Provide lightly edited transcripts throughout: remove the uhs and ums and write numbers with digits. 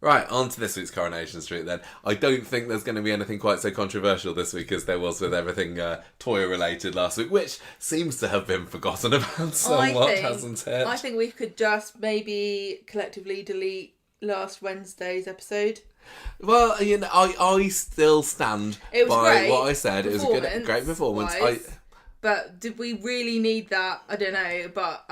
Right, on to this week's Coronation Street then. I don't think there's going to be anything quite so controversial this week as there was with everything Toya related last week, which seems to have been forgotten about somewhat, hasn't it? I think we could just maybe collectively delete last Wednesday's episode. Well, you know, I still stand by great what I said. It was a great performance. But did we really need that? I don't know, but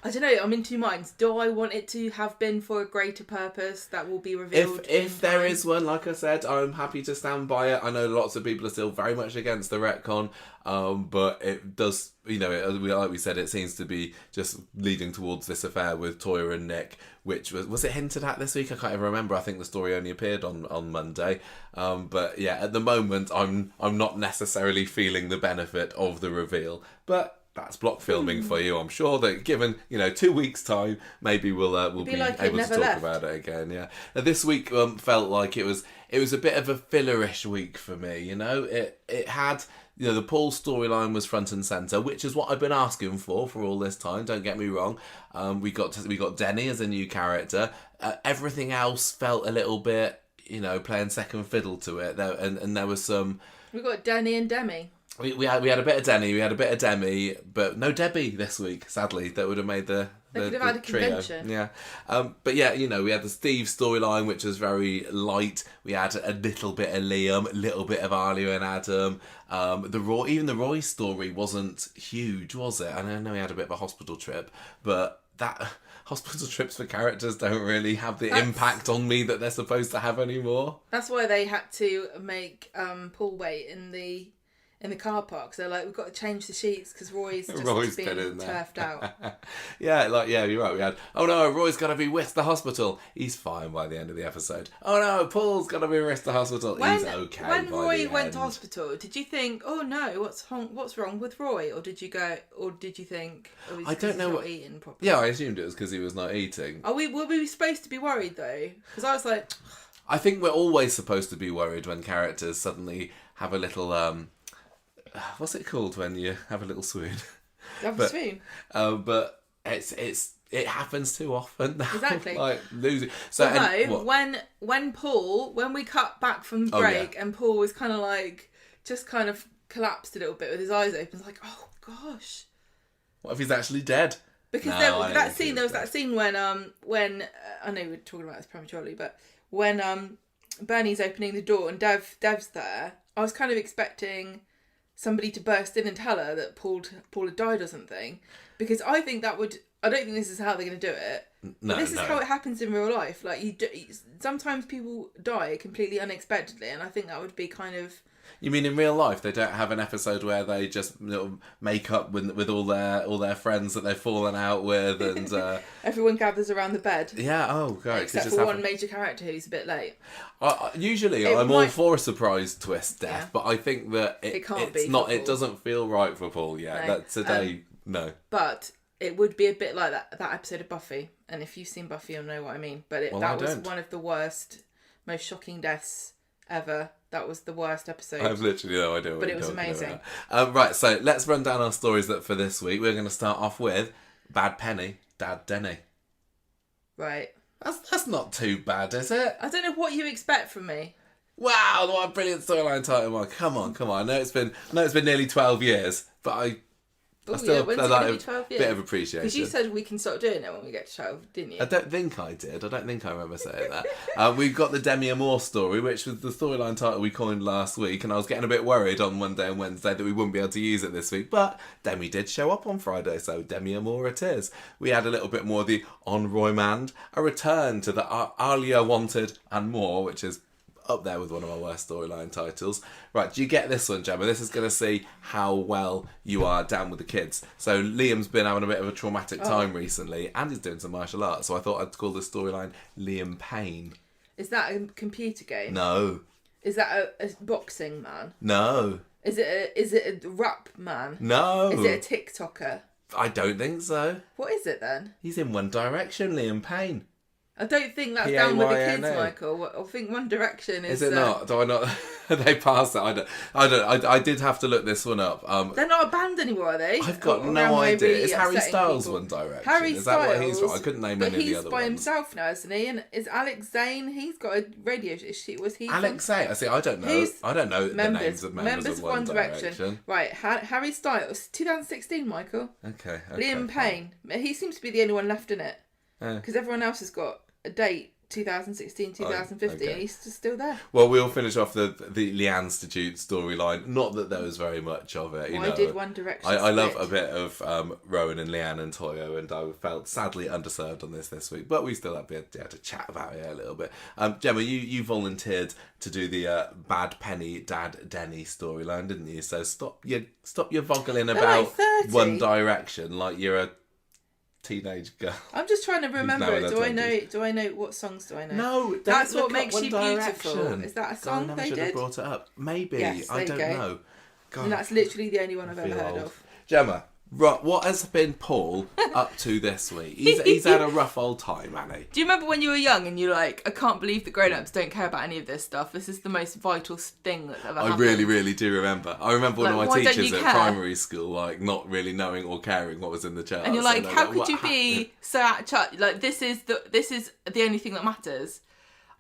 I don't know, I'm in two minds. Do I want it to have been for a greater purpose that will be revealed? If there is one, like I said, I'm happy to stand by it. I know lots of people are still very much against the retcon, but it does, you know, like we said, it seems to be just leading towards this affair with Toya and Nick, which was it hinted at this week? I can't even remember. I think the story only appeared on Monday. But yeah, at the moment, I'm not necessarily feeling the benefit of the reveal, but that's block filming for you. I'm sure that given 2 weeks time, maybe we'll be able to talk about it again. Yeah, now, this week felt like it was a bit of a fillerish week for me. You know, it had the Paul storyline was front and center, which is what I've been asking for all this time. Don't get me wrong. We got Denny as a new character. Everything else felt a little bit playing second fiddle to it. And there was some. We got Denny and Demi. We had a bit of Denny, we had a bit of Demi, but no Debbie this week, sadly. That would have made the could have had a trio. convention. Yeah. But yeah, we had the Steve storyline, which was very light. We had a little bit of Liam, a little bit of Alia and Adam. Even the Roy story wasn't huge, was it? And I know he had a bit of a hospital trip, but that hospital trips for characters don't really have the impact on me that they're supposed to have anymore. That's why they had to make Paul wait in the car park. So we've got to change the sheets because Roy's just been turfed out. yeah, you're right. We had, oh no, Roy's got to be whisked to hospital. He's fine by the end of the episode. Oh no, Paul's got to be whisked to hospital. He's okay. When Roy went to hospital, did you think, oh no, what's wrong with Roy? Or did you think, oh, I don't know, not eating properly? Yeah, I assumed it was because he was not eating. Were we supposed to be worried though? Because I was like, I think we're always supposed to be worried when characters suddenly have a little what's it called when you have a little swoon? Have a swoon. But it happens too often now. Exactly. Losing. So when we cut back from the break and Paul was kind of just kind of collapsed a little bit with his eyes open, it's like, oh gosh. What if he's actually dead? Because there was that scene when I know we're talking about this prematurely, but when Bernie's opening the door and Dev's there, I was kind of expecting somebody to burst in and tell her that Paul had died or something, because I think I don't think this is how they're going to do it. No, this is how it happens in real life. Sometimes people die completely unexpectedly, and I think that would be kind of. You mean in real life they don't have an episode where they just make up with all their friends that they've fallen out with and everyone gathers around the bed. Yeah. Oh, God. Except for one major character who's a bit late. Usually, I'm all for a surprise twist death, but I think that it's not. It doesn't feel right for Paul. Yeah, no. That today, no. But it would be a bit like that episode of Buffy, and if you've seen Buffy, you'll know what I mean. But that was one of the worst, most shocking deaths ever. That was the worst episode. I have literally no idea what But it was amazing. Right, so let's run down our stories for this week. We're going to start off with Bad Penny, Dad Denny. Right. That's not too bad, is it? I don't know what you expect from me. Wow, what a brilliant storyline title, Mark. Come on. I know it's been nearly 12 years, but I still when's like it 12 years? Bit of appreciation. Because you said we can stop doing it when we get to 12, didn't you? I don't think I did. I don't think I remember saying that. We've got the Demi Moore story, which was the storyline title we coined last week, and I was getting a bit worried on Monday and Wednesday that we wouldn't be able to use it this week, but Demi did show up on Friday, so Demi Moore it is. We had a little bit more of the On Roymand, a return to the Alia Wanted and More, which is up there with one of our worst storyline titles. Right, do you get this one, Gemma? This is going to see how well you are down with the kids. So Liam's been having a bit of a traumatic time recently, and he's doing some martial arts, so I thought I'd call this storyline Liam Payne. Is that a computer game? No. Is that a boxing man? No. Is it a rap man? No. Is it a TikToker? I don't think so. What is it then? He's in One Direction, Liam Payne. I don't think that's down with the kids, Payna. Michael. I think One Direction is... Is it not? Do I not? They passed it. I don't. I did have to look this one up. They're not a band anymore, are they? I've got Or no am I idea. really Is Harry upsetting Styles people? One Direction? Harry Is that what he's Styles, from? I couldn't name but any of the he's other by ones. himself now, isn't he? And is Alex Zane? He's got a radio. Was he? Alex Zane. I see. I don't know. Who's I don't know the names of members of One Direction. Right, Harry Styles, 2016, Michael. Okay. Liam Payne. He seems to be the only one left in it. Because everyone else has got a date, 2016, 2015, okay. and he's just still there. Well, we'll finish off the Leanne Institute storyline. Not that there was very much of it. Why did One Direction I love split? a bit of Rowan and Leanne and Toyo, and I felt sadly underserved on this week. But we still had to chat about it a little bit. Gemma, you volunteered to do the Bad Penny Dad Denny storyline, didn't you? So stop your voggling about like 30. One Direction like you're a teenage girl. I'm just trying to remember now it. in Do her I know? 20s. Do I know what songs do I know? No, That's look what up makes One you beautiful. Direction. Is that a God, song I never they should have did? brought it up. Maybe. Yes, I there don't you go. know. God, And that's literally the only one I've ever feel heard old. of. Gemma, what has been Paul up to this week? He's had a rough old time, hasn't he? Do you remember when you were young and you're like, I can't believe the grown-ups don't care about any of this stuff. This is the most vital thing that's ever happened. I really, really do remember. I remember one Like, of why my don't teachers you at care? primary school, like, not really knowing or caring what was in the charts. And you're like, I'm how like, could what you be so out of touch? Like, this is the only thing that matters.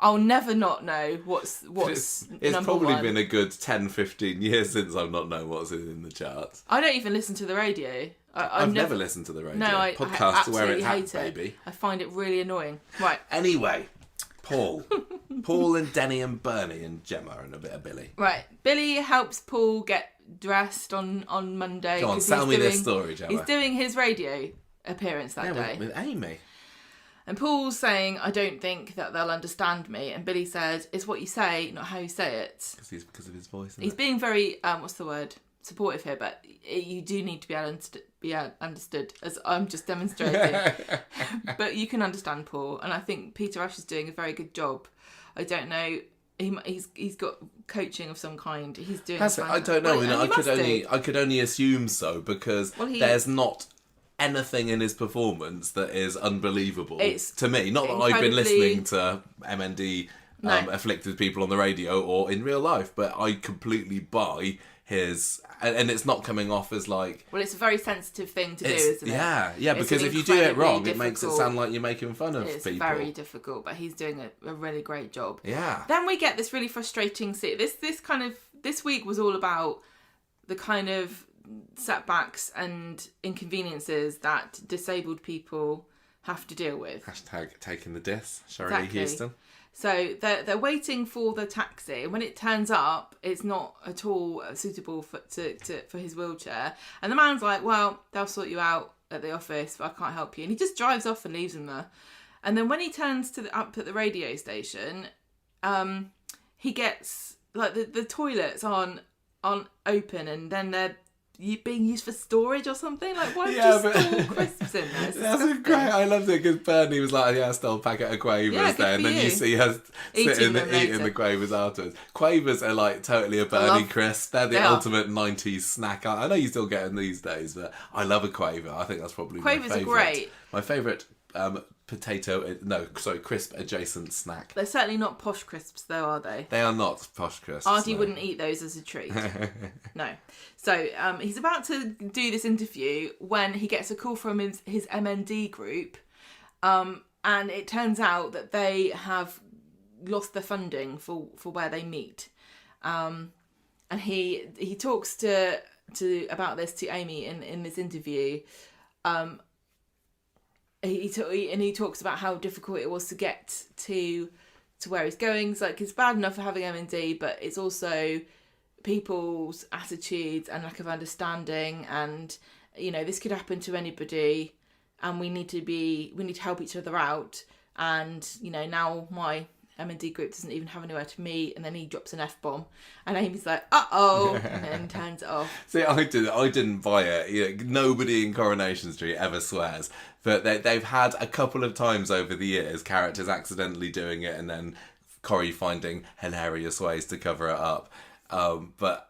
I'll never not know what's It's number probably one. been a good 10, 15 years since I've not known what's in the charts. I don't even listen to the radio. I've never listened to the radio. No, I Podcast where absolutely it's hate at, it. baby. I find it really annoying. Right. Anyway, Paul. Paul and Denny and Bernie and Gemma and a bit of Billy. Right. Billy helps Paul get dressed on Monday. Go on, 'cause tell he's me this doing- story, Gemma. He's doing his radio appearance that Yeah, day. with Amy. And Paul's saying, I don't think that they'll understand me. And Billy said, it's what you say, not how you say it. Because of his voice. He's being very, what's the word? Supportive here, but you do need to be understood, as I'm just demonstrating. But you can understand Paul, and I think Peter Ash is doing a very good job. I don't know. He's got coaching of some kind. He's doing. I don't know. Well, I could only assume so because there's not anything in his performance that is unbelievable to me. Not that I've been listening to MND afflicted people on the radio or in real life, but I completely buy his, and it's not coming off as like. Well, it's a very sensitive thing to do, isn't it? Yeah. Because if you do it wrong, it makes it sound like you're making fun of people. It's very difficult, but he's doing a really great job. Yeah. Then we get this really frustrating scene. This week was all about the kind of setbacks and inconveniences that disabled people have to deal with. Hashtag taking the diss, Shirley Exactly. Houston. So they're waiting for the taxi, and when it turns up, it's not at all suitable for his wheelchair. And the man's like, "Well, they'll sort you out at the office, but I can't help you." And he just drives off and leaves him there. And then when he turns up at the radio station, he gets like the toilets aren't open, and then they're being used for storage or something. Like, why don't you store crisps in there? That's great. I loved it because Bernie was like, "Yeah, still a packet of Quavers there," and then you see her eating the Quavers afterwards. Quavers are like totally a Bernie crisp. They're the ultimate 90s snack. I know you still get them these days, but I love a Quaver. I think that's probably Quavers my favourite. are great. My favourite crisp adjacent snack. They're certainly not posh crisps, though, are they? They are not posh crisps. Artie wouldn't eat those as a treat. No. So he's about to do this interview when he gets a call from his MND group, and it turns out that they have lost their funding for where they meet, and he talks to about this to Amy in this interview. He talks about how difficult it was to get to where he's going. It's like, it's bad enough for having MND, but it's also people's attitudes and lack of understanding, and this could happen to anybody, and we need to help each other out. And now my MND group doesn't even have anywhere to meet, and then he drops an F-bomb, and Amy's like, uh-oh, and then turns it off. See, I didn't buy it. Nobody in Coronation Street ever swears, but they've had a couple of times over the years characters accidentally doing it, and then Corrie finding hilarious ways to cover it up. But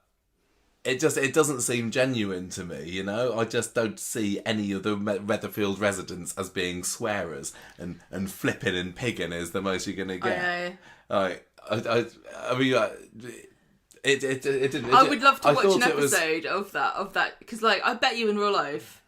it doesn't seem genuine to me, you know. I just don't see any of the Weatherfield residents as being swearers, and flipping and pigging is the most you're gonna get. I mean, it didn't. I would love to watch an episode of that because, like, I bet you in real life,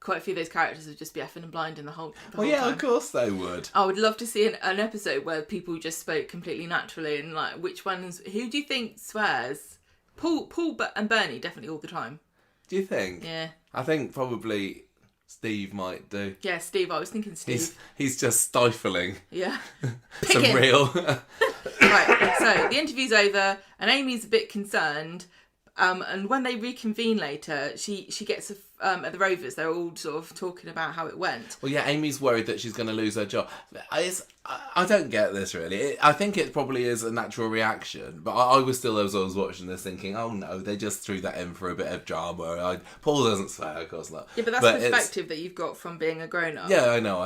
quite a few of those characters would just be effing and blinding the whole time. Of course they would. I would love to see an episode where people just spoke completely naturally and, like, who do you think swears? Paul and Bernie definitely all the time. Do you think? Yeah. I think probably Steve might do. Yeah, Steve. I was thinking Steve. He's just stifling. Yeah. Some real. Right. So the interview's over, and Amy's a bit concerned. And when they reconvene later, she gets at the Rovers. They're all sort of talking about how it went. Well, yeah, Amy's worried that she's going to lose her job. I don't get this really. I think it probably is a natural reaction, but I was still, as I was watching this, thinking, oh no, they just threw that in for a bit of drama. Paul doesn't swear, of course not. Yeah, but that's perspective that you've got from being a grown up. Yeah, I know.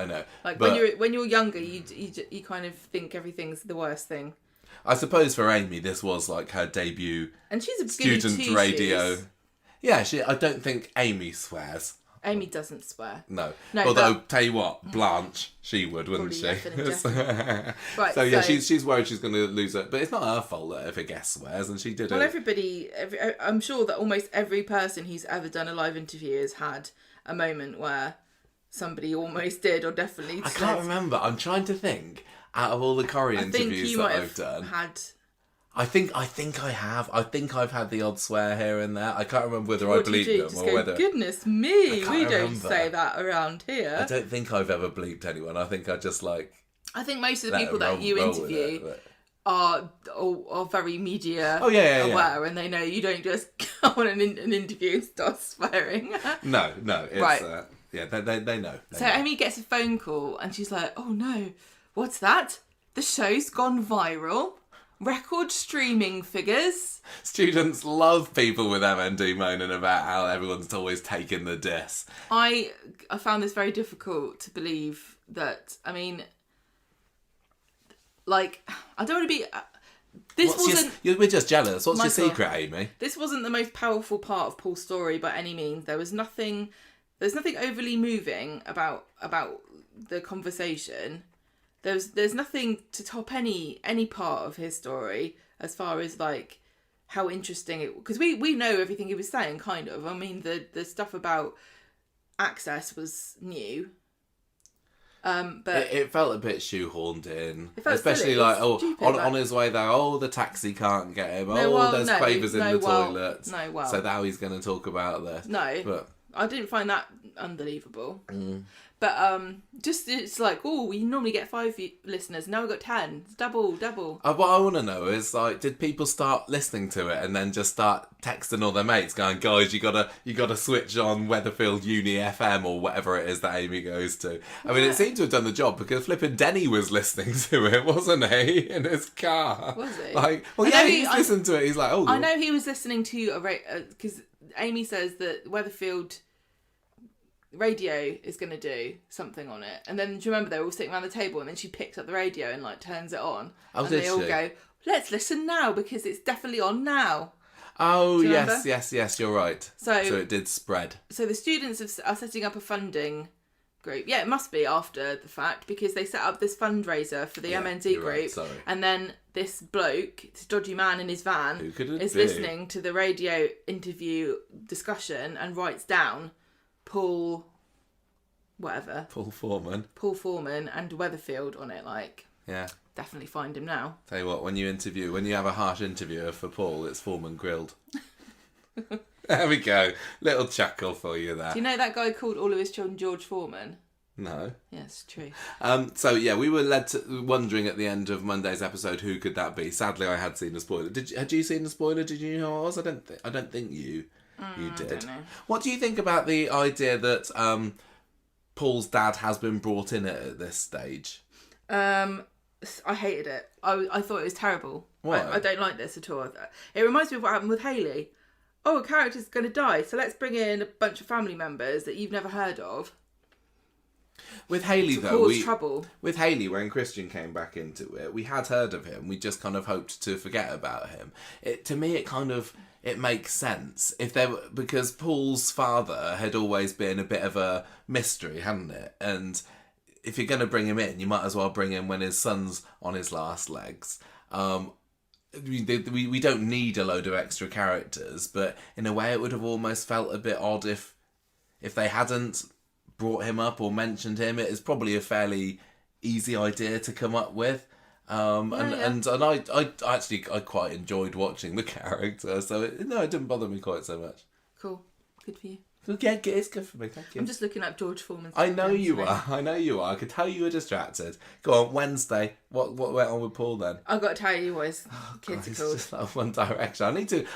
Like, but when you're younger, you kind of think everything's the worst thing. I suppose for Amy, this was like her debut, and she's a student radio. Yeah, I don't think Amy swears. Amy doesn't swear. No. Although, tell you what, Blanche, she would, wouldn't she? Right. So yeah, she's worried she's going to lose it, but it's not her fault that if a guest swears, and she did it. Well, I'm sure that almost every person who's ever done a live interview has had a moment where somebody almost did or definitely. I can't remember. I'm trying to think. Out of all the Corrie interviews that I've done, I think I have. I think I've had the odd swear here and there. I can't remember whether I bleeped them or whether. Goodness me, we don't say that around here. I don't think I've ever bleeped anyone. I think I just like. I think most of the people that you interview are very media aware, and they know you don't just go on an interview and start swearing. No, it's, right. They know. Amy gets a phone call and she's like, "Oh no. What's that? The show's gone viral. Record streaming figures." Students love people with MND moaning about how everyone's always taking the diss. I found this very difficult to believe that, I mean, like, I don't want to be... We're just jealous. What's your secret, Amy? This wasn't the most powerful part of Paul's story by any means. There's nothing overly moving about the conversation. There's nothing to top any part of his story as far as, like, how interesting it... Because we know everything he was saying, kind of. I mean, the stuff about access was new. But it felt a bit shoehorned in. Especially silly. Like, on his way there, the taxi can't get him. There's quavers in the toilet. So now he's going to talk about this. No, but I didn't find that unbelievable. But it's like, we normally get 5 listeners, now we've got 10. It's double. What I want to know is, like, did people start listening to it and then just start texting all their mates, going, "Guys, you gotta switch on Weatherfield Uni FM or whatever it is that Amy goes to." I mean, it seemed to have done the job because flipping Denny was listening to it, wasn't he, in his car? Was he? Like, he's listened to it. He's like, I know he was listening to because Amy says that Weatherfield radio is going to do something on it, and then do you remember they were all sitting around the table and then she picks up the radio and, like, turns it on, and they all go, "Let's listen now because it's definitely on now." Oh yes, you're right. So it did spread. So the students are setting up a funding group. Yeah, it must be after the fact because they set up this fundraiser for the MND group, right, sorry. And then this bloke, this dodgy man in his van, is listening to the radio interview discussion and writes down Paul Foreman and Weatherfield on it, like. Yeah. Definitely find him now. Tell you what, when you have a harsh interviewer for Paul, it's Foreman grilled. There we go. Little chuckle for you there. Do you know that guy called all of his children George Foreman? No. Yes, true. So yeah, we were led to wondering at the end of Monday's episode who could that be. Sadly, I had seen a spoiler. Had you seen the spoiler? Did you know what it was? I don't think you did. I don't know. What do you think about the idea that Paul's dad has been brought in at this stage? I hated it. I thought it was terrible. Why? I don't like this at all. It reminds me of what happened with Hayley. A character's going to die, so let's bring in a bunch of family members that you've never heard of. With Hayley, though, cause trouble. With Hayley, when Christian came back into it, we had heard of him. We just kind of hoped to forget about him. To me, it makes sense because Paul's father had always been a bit of a mystery, hadn't it? And if you're going to bring him in, you might as well bring him when his son's on his last legs. We don't need a load of extra characters, but in a way, it would have almost felt a bit odd if they hadn't brought him up or mentioned him. It is probably a fairly easy idea to come up with. And I quite enjoyed watching the character, so it didn't bother me quite so much. Cool, good for you. Yeah, it's good for me. Thank you. I'm just looking up George Foreman's. I know you are. I could tell you were distracted. Go on, Wednesday. What went on with Paul then? I've got to tell you what his kids are called. It's just like One Direction.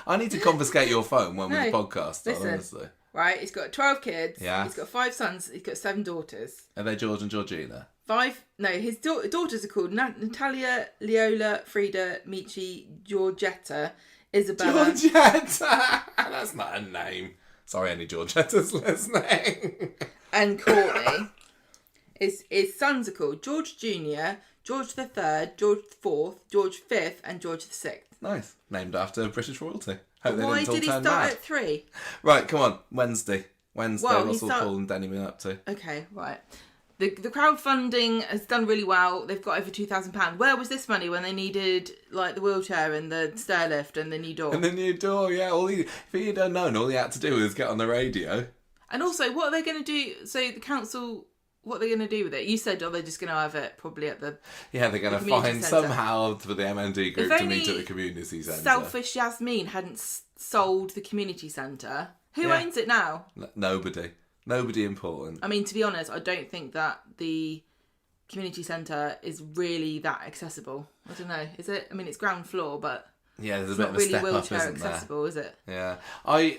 I need to confiscate your phone when we podcast. Listen, honestly. Right, he's got 12 kids. Yeah. He's got 5 sons. He's got 7 daughters. Are they George and Georgina? 5. No, his daughters are called Natalia, Leola, Frida, Michi, Georgetta, Isabella. Georgetta! That's not a name. Sorry, any Georgettas listening. And Courtney. His sons are called George Jr., George the 3rd, George the 4th, George 5th, and George the 6th. Nice. Named after British royalty. Hope they Why didn't all did he turn start mad. at 3? Right, come on. Wednesday. Well, what's all Paul and Danny been up to? Okay, right. The crowdfunding has done really well. They've got over £2,000. Where was this money when they needed like the wheelchair and the stair lift and the new door? And the new door, yeah. If you'd have known, all he had to do was get on the radio. And also, what are they going to do? So the council, what are they going to do with it? You said, they're just going to have it probably at the... Yeah, they're going to find somehow for the MND group to meet at the community centre. Selfish Yasmin hadn't sold the community centre. Who owns it now? Nobody. Nobody important. I mean, to be honest, I don't think that the community centre is really that accessible. I don't know. Is it? I mean, it's ground floor, but yeah, there's a bit of a step up, isn't there? It's not really wheelchair accessible, is it? Yeah, I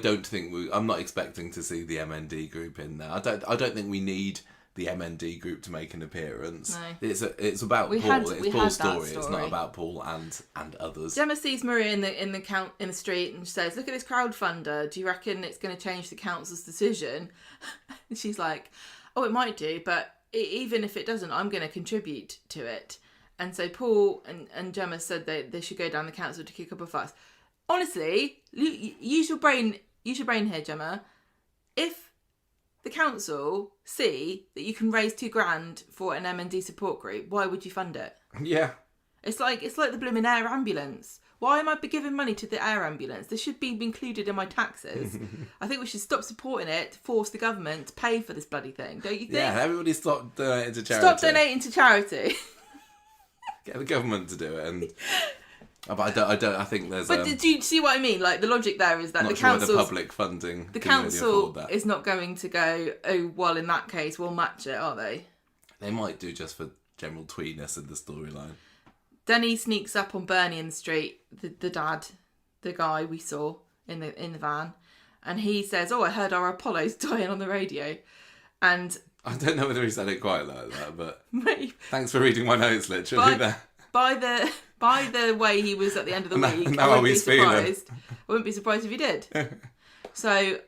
don't think I'm not expecting to see the MND group in there. I don't think we need the MND group to make an appearance. No. It's about Paul. It's Paul's story. It's not about Paul and others. Gemma sees Maria in the street and says, "Look at this crowdfunder. Do you reckon it's going to change the council's decision?" And she's like, "Oh, it might do, but even if it doesn't, I'm going to contribute to it." And so Paul and Gemma said they should go down the council to kick up a fuss. Honestly, use your brain here, Gemma. If the council see that you can raise £2,000 for an MND support group, why would you fund it? Yeah. It's like the blooming air ambulance. Why am I giving money to the air ambulance? This should be included in my taxes. I think we should stop supporting it to force the government to pay for this bloody thing, don't you think? Yeah, everybody stop donating to charity. Stop donating to charity. Get the government to do it, and but I think there's. But do you see what I mean? Like the logic there is that the council, the public funding, the council is not going to go. Oh well, in that case, we'll match it, are they? They might do just for general tweenness in the storyline. Denny sneaks up on Bernie in the street, the dad, the guy we saw in the van, and he says, "Oh, I heard our Apollo's dying on the radio," and I don't know whether he said it quite like that, but thanks for reading my notes, literally. By the way he was at the end of the week, I wouldn't be surprised if he did. So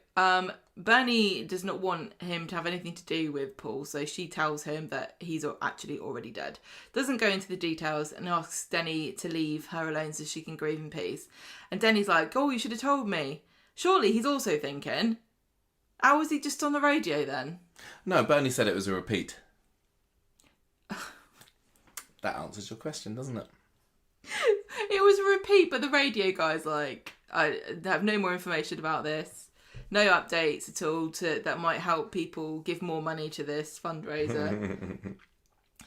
Bernie does not want him to have anything to do with Paul, so she tells him that he's actually already dead. Doesn't go into the details and asks Denny to leave her alone so she can grieve in peace. And Denny's like, "Oh, you should have told me." Surely he's also thinking, how was he just on the radio then? No, Bernie said it was a repeat. That answers your question, doesn't it? It was a repeat, but the radio guy's like, I have no more information about this. No updates at all that might help people give more money to this fundraiser.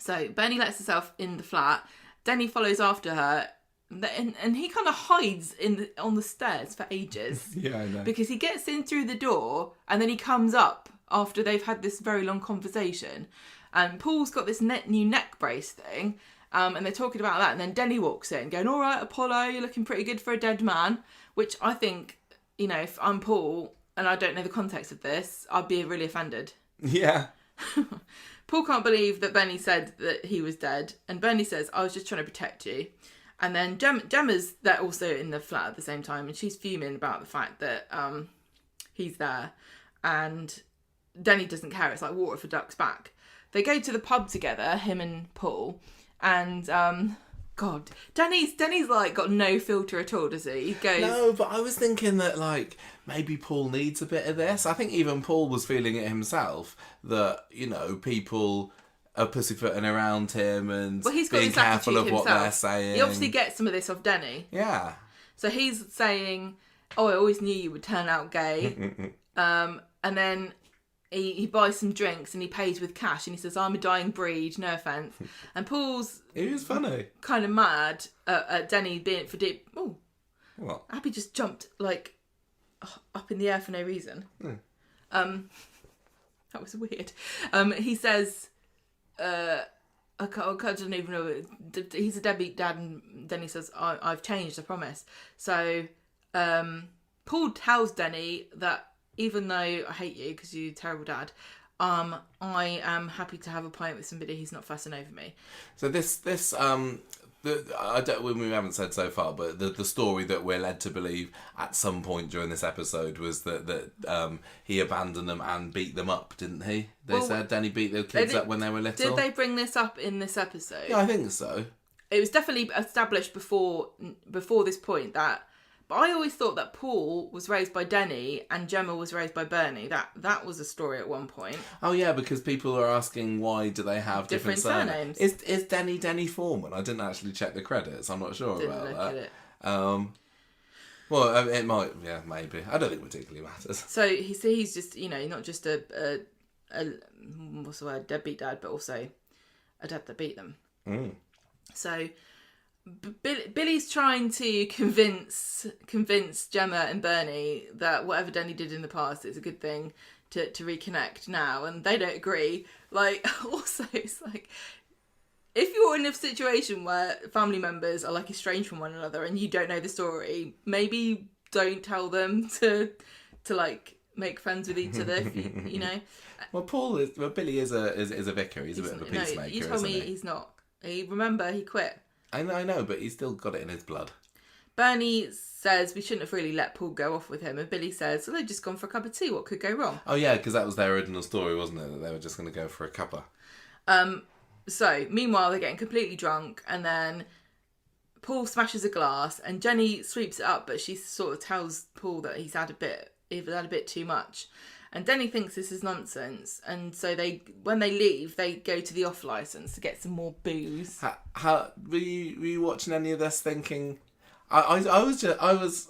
So Bernie lets herself in the flat. Denny follows after her, and he kind of hides on the stairs for ages. Yeah, I know. Because he gets in through the door, and then he comes up after they've had this very long conversation. And Paul's got this new neck brace thing, and they're talking about that. And then Denny walks in, going, "All right, Apollo, you're looking pretty good for a dead man." Which I think, if I'm Paul and I don't know the context of this, I'd be really offended. Yeah. Paul can't believe that Benny said that he was dead, and Benny says, "I was just trying to protect you." And then Gemma's there also in the flat at the same time, and she's fuming about the fact that he's there, and Denny doesn't care. It's like water for ducks back. They go to the pub together, him and Paul, and God, Denny's like got no filter at all, does he? He goes, no, but I was thinking that like maybe Paul needs a bit of this. I think even Paul was feeling it himself, that, you know, people are pussyfooting around him and well, he's got being this careful of attitude what they're himself. saying. He obviously gets some of this off Denny. Yeah. So he's saying, "Oh, I always knew you would turn out gay," and then he buys some drinks and he pays with cash and he says, "I'm a dying breed, no offence." And Paul's It was funny. kind of mad at Denny being for deep. Oh, What? Abby just jumped like up in the air for no reason. That was weird. He says, I don't even know. He's a deadbeat dad, and Denny says, "I've changed, I promise." So Paul tells Denny that even though I hate you because you're a terrible dad, I am happy to have a pint with somebody who's not fussing over me. So I don't. We haven't said so far, but the story that we're led to believe at some point during this episode was that he abandoned them and beat them up, didn't he? They said Danny beat the kids up when they were little. Did they bring this up in this episode? Yeah, I think so. It was definitely established before this point that. But I always thought that Paul was raised by Denny and Gemma was raised by Bernie. That was a story at one point. Oh yeah, because people are asking why do they have different surnames. Is Denny Foreman? I didn't actually check the credits. I'm not sure Didn't about look that. at it. Well, it might. Yeah, maybe. I don't think it particularly matters. So he's just, you know, not just a what's the word, deadbeat dad, but also a dad that beat them. So Billy's trying to convince Gemma and Bernie that whatever Denny did in the past is a good thing to reconnect now, and they don't agree. Like, also, it's like, if you're in a situation where family members are like estranged from one another and you don't know the story, maybe don't tell them to like make friends with each other. If you know. Well, Billy is a vicar. He's a bit of a peacemaker. No, you told me he's not. Remember, he quit. I know, but he's still got it in his blood. Bernie says we shouldn't have really let Paul go off with him, and Billy says, well, they've just gone for a cup of tea. What could go wrong? Oh yeah, because that was their original story, wasn't it? That they were just going to go for a cuppa. So meanwhile, they're getting completely drunk, and then Paul smashes a glass, and Jenny sweeps it up, but she sort of tells Paul that he's had a bit too much. And Denny thinks this is nonsense, and so when they leave, they go to the off license to get some more booze. How were you watching any of this thinking? I was.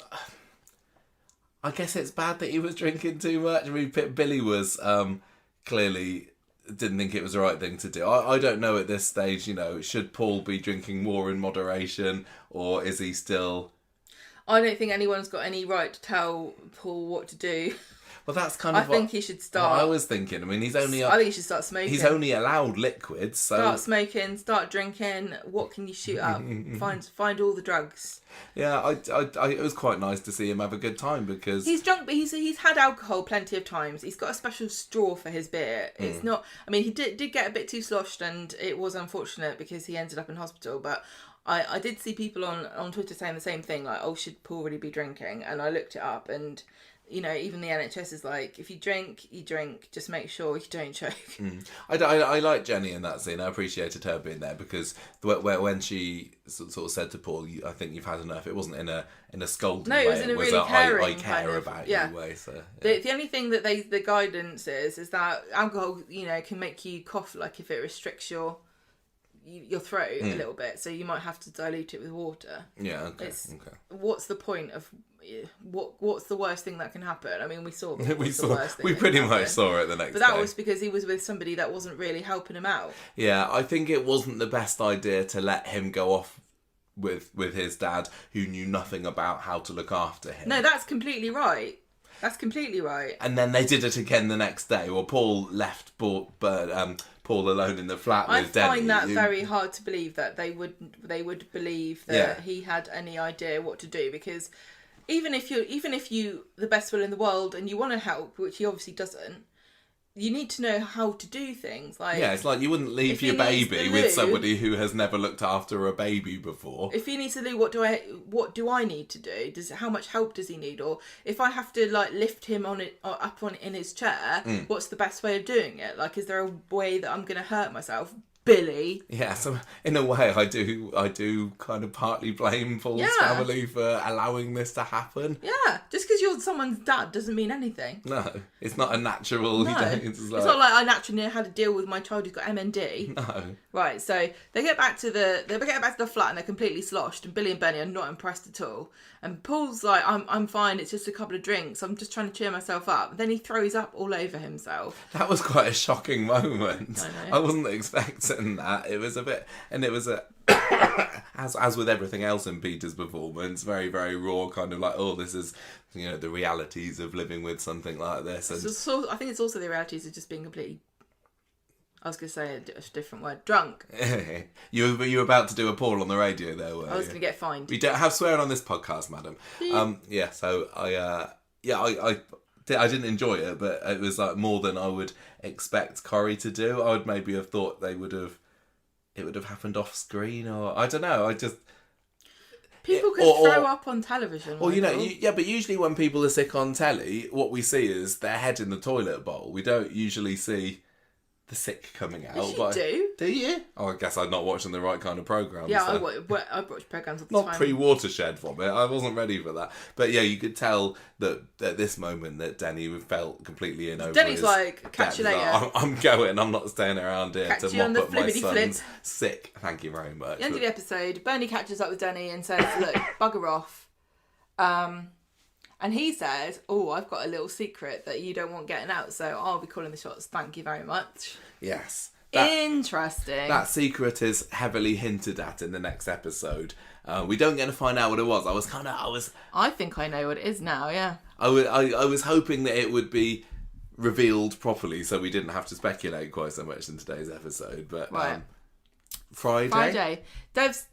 I guess it's bad that he was drinking too much. I mean, Billy was clearly didn't think it was the right thing to do. I don't know at this stage. You know, should Paul be drinking more in moderation, or is he still? I don't think anyone's got any right to tell Paul what to do. Well, that's kind of. I think he should start. I was thinking. I mean, he's only. I think he should start smoking. He's only allowed liquids, so start smoking, start drinking. What can you shoot up? Find all the drugs. Yeah, it was quite nice to see him have a good time because he's drunk, but he's had alcohol plenty of times. He's got a special straw for his beer. It's not. I mean, he did get a bit too sloshed, and it was unfortunate because he ended up in hospital. But I did see people on Twitter saying the same thing, like, "Oh, should Paul really be drinking?" And I looked it up, and. You know, even the NHS is like, if you drink, you drink. Just make sure you don't choke. I like Jenny in that scene. I appreciated her being there because when she sort of said to Paul, "I think you've had enough," it wasn't in a scolding way. No, it was in a really caring I care about you way. So yeah. The only thing that the guidance is that alcohol, you know, can make you cough, like if it restricts your throat a little bit, so you might have to dilute it with water. Yeah, okay. What's the point of what's the worst thing that can happen? I mean, we saw the we worst pretty much saw it the next day. But that was because he was with somebody that wasn't really helping him out. Yeah, I think it wasn't the best idea to let him go off with his dad, who knew nothing about how to look after him. No, that's completely right. And then they did it again the next day. Well, Paul left Paul alone in the flat with Denny. I find that very hard to believe that they would believe that he had any idea what to do, because even if you the best will in the world and you want to help, which he obviously doesn't, you need to know how to do things. Like, yeah, it's like you wouldn't leave your baby with somebody who has never looked after a baby before. If he needs to do, what do I need to do? How much help does he need? Or if I have to like lift him up in his chair, what's the best way of doing it? Like, is there a way that I'm going to hurt myself? Billy. Yeah, so in a way I do kind of partly blame Paul's family for allowing this to happen. Yeah, just because you're someone's dad doesn't mean anything. No, it's not a natural... No. It's not like I naturally know how to deal with my child who's got MND. No. Right, so they get back to the flat and they're completely sloshed, and Billy and Benny are not impressed at all. And Paul's like, I'm fine, it's just a couple of drinks, I'm just trying to cheer myself up. And then he throws up all over himself. That was quite a shocking moment. I know. I wasn't expecting that. It was a bit, and it was as with everything else in Peter's performance, very, very raw, kind of like, oh, this is, the realities of living with something like this. And so I think it's also the realities of just being completely, I was going to say a different word, drunk. You were about to do a Paul on the radio there, were you? I was going to get fined. We don't have swearing on this podcast, madam. So I didn't enjoy it, but it was like more than I would expect Corrie to do. I would maybe have thought it would have happened off screen, or I don't know. People could throw up on television. Or, but usually when people are sick on telly, what we see is their head in the toilet bowl. We don't usually see the sick coming out. Yes, you do. Do you? Oh, I guess I'm not watching the right kind of programmes. Yeah, I watch programmes all the time. Not pre-Watershed vomit. I wasn't ready for that. But yeah, you could tell that at this moment that Denny felt completely in over Denny's like, catch you later. I'm going. I'm not staying around here to mop up my son's sick. Thank you very much. At the end of the episode, Bernie catches up with Denny and says, look, bugger off. And he says, oh, I've got a little secret that you don't want getting out, so I'll be calling the shots. Thank you very much. Yes. Interesting. That secret is heavily hinted at in the next episode. We don't get to find out what it was. I think I know what it is now, yeah. I was hoping that it would be revealed properly so we didn't have to speculate quite so much in today's episode. But right. Friday. Dev's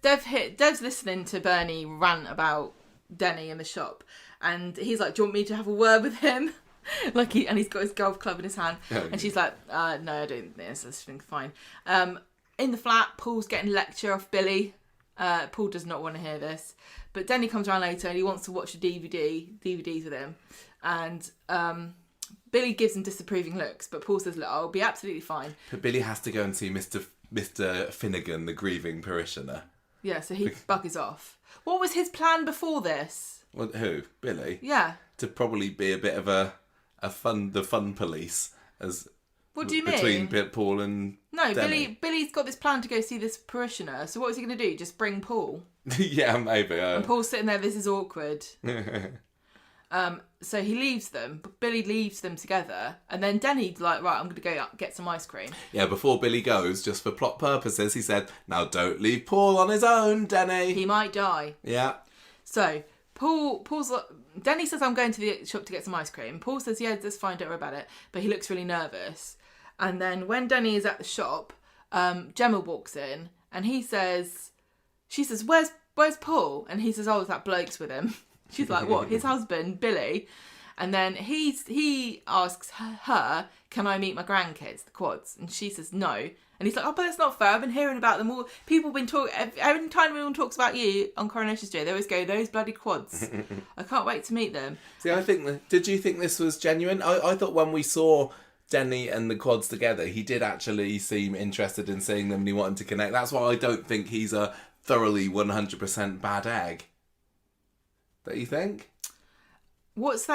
listening to Bernie rant about Denny in the shop. And he's like, do you want me to have a word with him? And he's got his golf club in his hand. And she's like, no, I don't think this is fine. In the flat, Paul's getting a lecture off Billy. Paul does not want to hear this. But Denny comes around later and he wants to watch DVDs with him. And Billy gives him disapproving looks. But Paul says, look, I'll be absolutely fine. But Billy has to go and see Mr. Finnegan, the grieving parishioner. Yeah, so he buggers off. What was his plan before this? Well, who? Billy? Yeah. To probably be a bit of the fun police as. What do you mean? Between Paul and no, Denny. Billy's got this plan to go see this parishioner. So what is he going to do? Just bring Paul? Yeah, maybe. And Paul's sitting there. This is awkward. So he leaves them. Billy leaves them together, and then Denny's like, right, I'm going to go get some ice cream. Yeah, before Billy goes, just for plot purposes, he said, "Now don't leave Paul on his own, Denny. He might die." Yeah. So. Denny says, I'm going to the shop to get some ice cream. Paul says, yeah, that's fine, don't worry about it. But he looks really nervous. And then when Denny is at the shop, Gemma walks in and she says, where's Paul? And he says, oh, that bloke's with him. She's like, what? His husband, Billy? And then he asks her, can I meet my grandkids, the quads? And she says, no. And he's like, oh, but that's not fair. I've been hearing about them all. People have been talking. Every time anyone talks about you on Coronation Street, they always go, those bloody quads. I can't wait to meet them. See, did you think this was genuine? I thought when we saw Denny and the quads together, he did actually seem interested in seeing them and he wanted to connect. That's why I don't think he's a thoroughly 100% bad egg. Don't you think? What's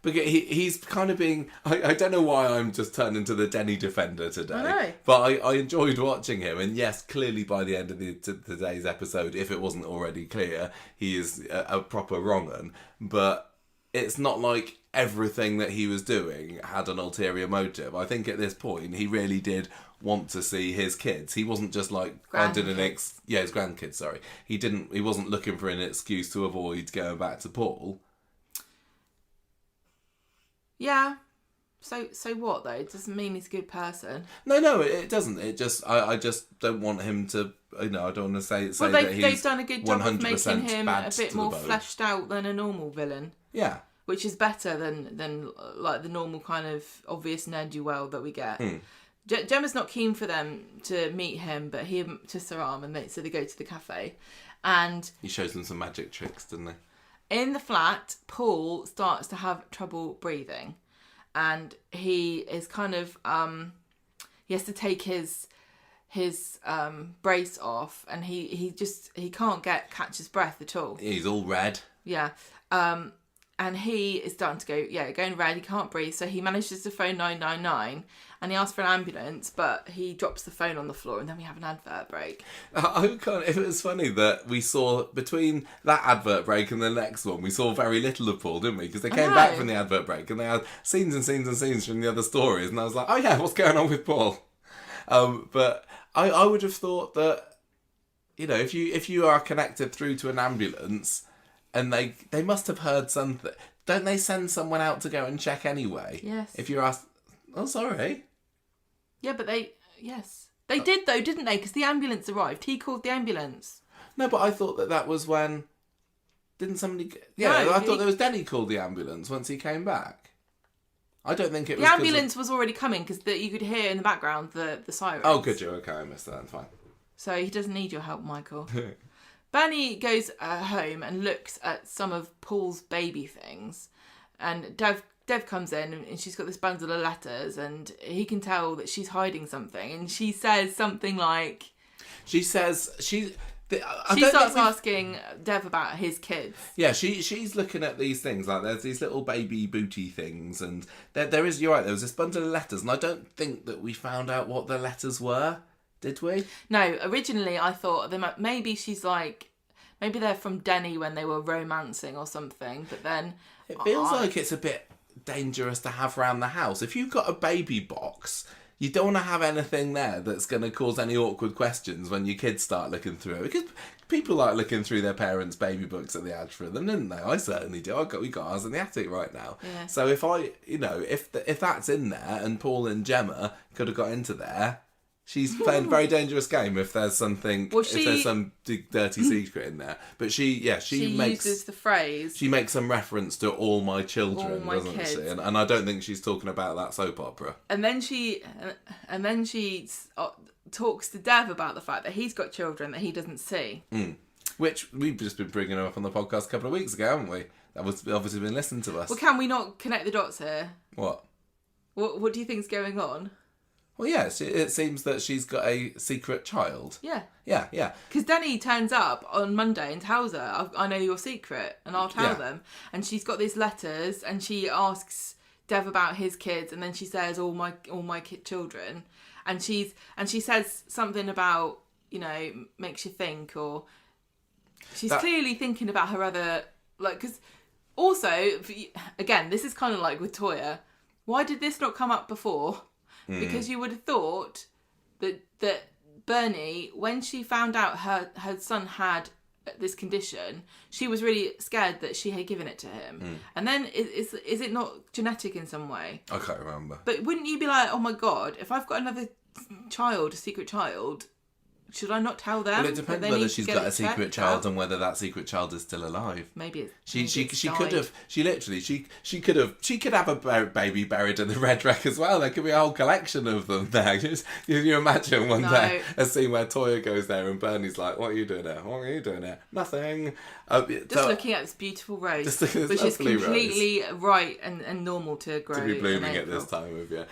because he's kind of being I don't know why I'm just turned into the Denny defender today. I know. But I enjoyed watching him, and yes, clearly by the end of today's episode, if it wasn't already clear, he is a proper wrong 'un. But it's not like everything that he was doing had an ulterior motive. I think at this point he really did want to see his kids. He wasn't just like his grandkids, sorry. He wasn't looking for an excuse to avoid going back to Paul. Yeah. So what though? It doesn't mean he's a good person. No, it doesn't. It just I just don't want him to. I don't want to say that he's they've done a good job of making him a bit more bone. fleshed out than a normal villain. Yeah. which is better than like the normal kind of obvious ne'er-do-well that we get. Gemma's not keen for them to meet him, but he to Saram, and so they go to the cafe, and he shows them some magic tricks, doesn't he? In the flat, Paul starts to have trouble breathing, and he is kind of he has to take his brace off, and he can't catch his breath at all. He's all red. Yeah. And he is starting to going red. He can't breathe. So he manages to phone 999 and he asks for an ambulance, but he drops the phone on the floor, and then we have an advert break. It was funny that we saw between that advert break and the next one, we saw very little of Paul, didn't we? Because they came back from the advert break and they had scenes and scenes and scenes from the other stories, and I was like, oh yeah, what's going on with Paul? But I would have thought that, you know, if you are connected through to an ambulance, and they must have heard something. Don't they send someone out to go and check anyway? Yes. If you're asked, oh, sorry. Yeah, but they did though, didn't they? Because the ambulance arrived. He called the ambulance. No, but I thought that was when... Didn't somebody... Yeah, no, I thought there was Denny called the ambulance once he came back. I don't think it was... The ambulance was already coming because you could hear in the background the sirens. Oh, could you? Okay, I missed that. Fine. So he doesn't need your help, Michael. Bernie goes home and looks at some of Paul's baby things, and Dev comes in and she's got this bundle of letters, and he can tell that she's hiding something, and she says something like... She starts asking Dev about his kids. Yeah, she's looking at these things, like there's these little baby booty things, and there is, you're right, there was this bundle of letters, and I don't think that we found out what the letters were. Did we? No, originally I thought maybe they're from Denny when they were romancing or something, but then... It feels like it's a bit dangerous to have around the house. If you've got a baby box, you don't want to have anything there that's going to cause any awkward questions when your kids start looking through it. Because people like looking through their parents' baby books that they had for them, didn't they? I certainly do. We got ours in the attic right now. Yeah. So if that's in there and Paul and Gemma could have got into there... She's playing a very dangerous game if there's something, if there's some dirty secret in there. But she uses the phrase. She makes some reference to all my children, all my doesn't kids. she? And I don't think she's talking about that soap opera. And then she talks to Dev about the fact that he's got children that he doesn't see. Which we've just been bringing up on the podcast a couple of weeks ago, haven't we? That was obviously been listening to us. Well, can we not connect the dots here? What? What do you think's going on? Well, yes, it seems that she's got a secret child. Yeah. Yeah. Because Denny turns up on Monday and tells her, I know your secret, and I'll tell them. And she's got these letters, and she asks Dev about his kids, and then she says, all my children. And she says something about, makes you think, or... She's clearly thinking about her other... because also, again, this is kind of like with Toya. Why did this not come up before? Because you would have thought that Bernie, when she found out her son had this condition, she was really scared that she had given it to him. And then is it not genetic in some way? I can't remember. But wouldn't you be like, oh my God, if I've got another child, a secret child, should I not tell them? Well, it depends whether she's got a secret child and whether that secret child is still alive. Maybe it's she could have. She could have a baby buried in the red wreck as well. There could be a whole collection of them there. Can you imagine one day a scene where Toya goes there and Bernie's like, "What are you doing there? What are you doing there? Nothing." Looking at this beautiful rose, which is completely right and normal to grow. To be blooming at this time of year.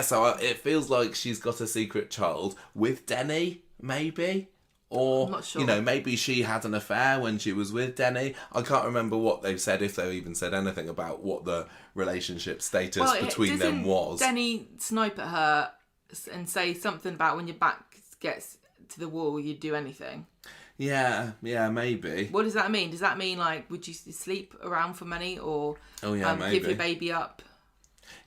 So it feels like she's got a secret child with Denny. Maybe, or I'm not sure. Maybe she had an affair when she was with Denny. I can't remember what they've said, if they even said anything about what the relationship status between them was. Denny snipe at her and say something about when your back gets to the wall, you'd do anything. Yeah, maybe. What does that mean? Does that mean would you sleep around for money, or maybe give your baby up?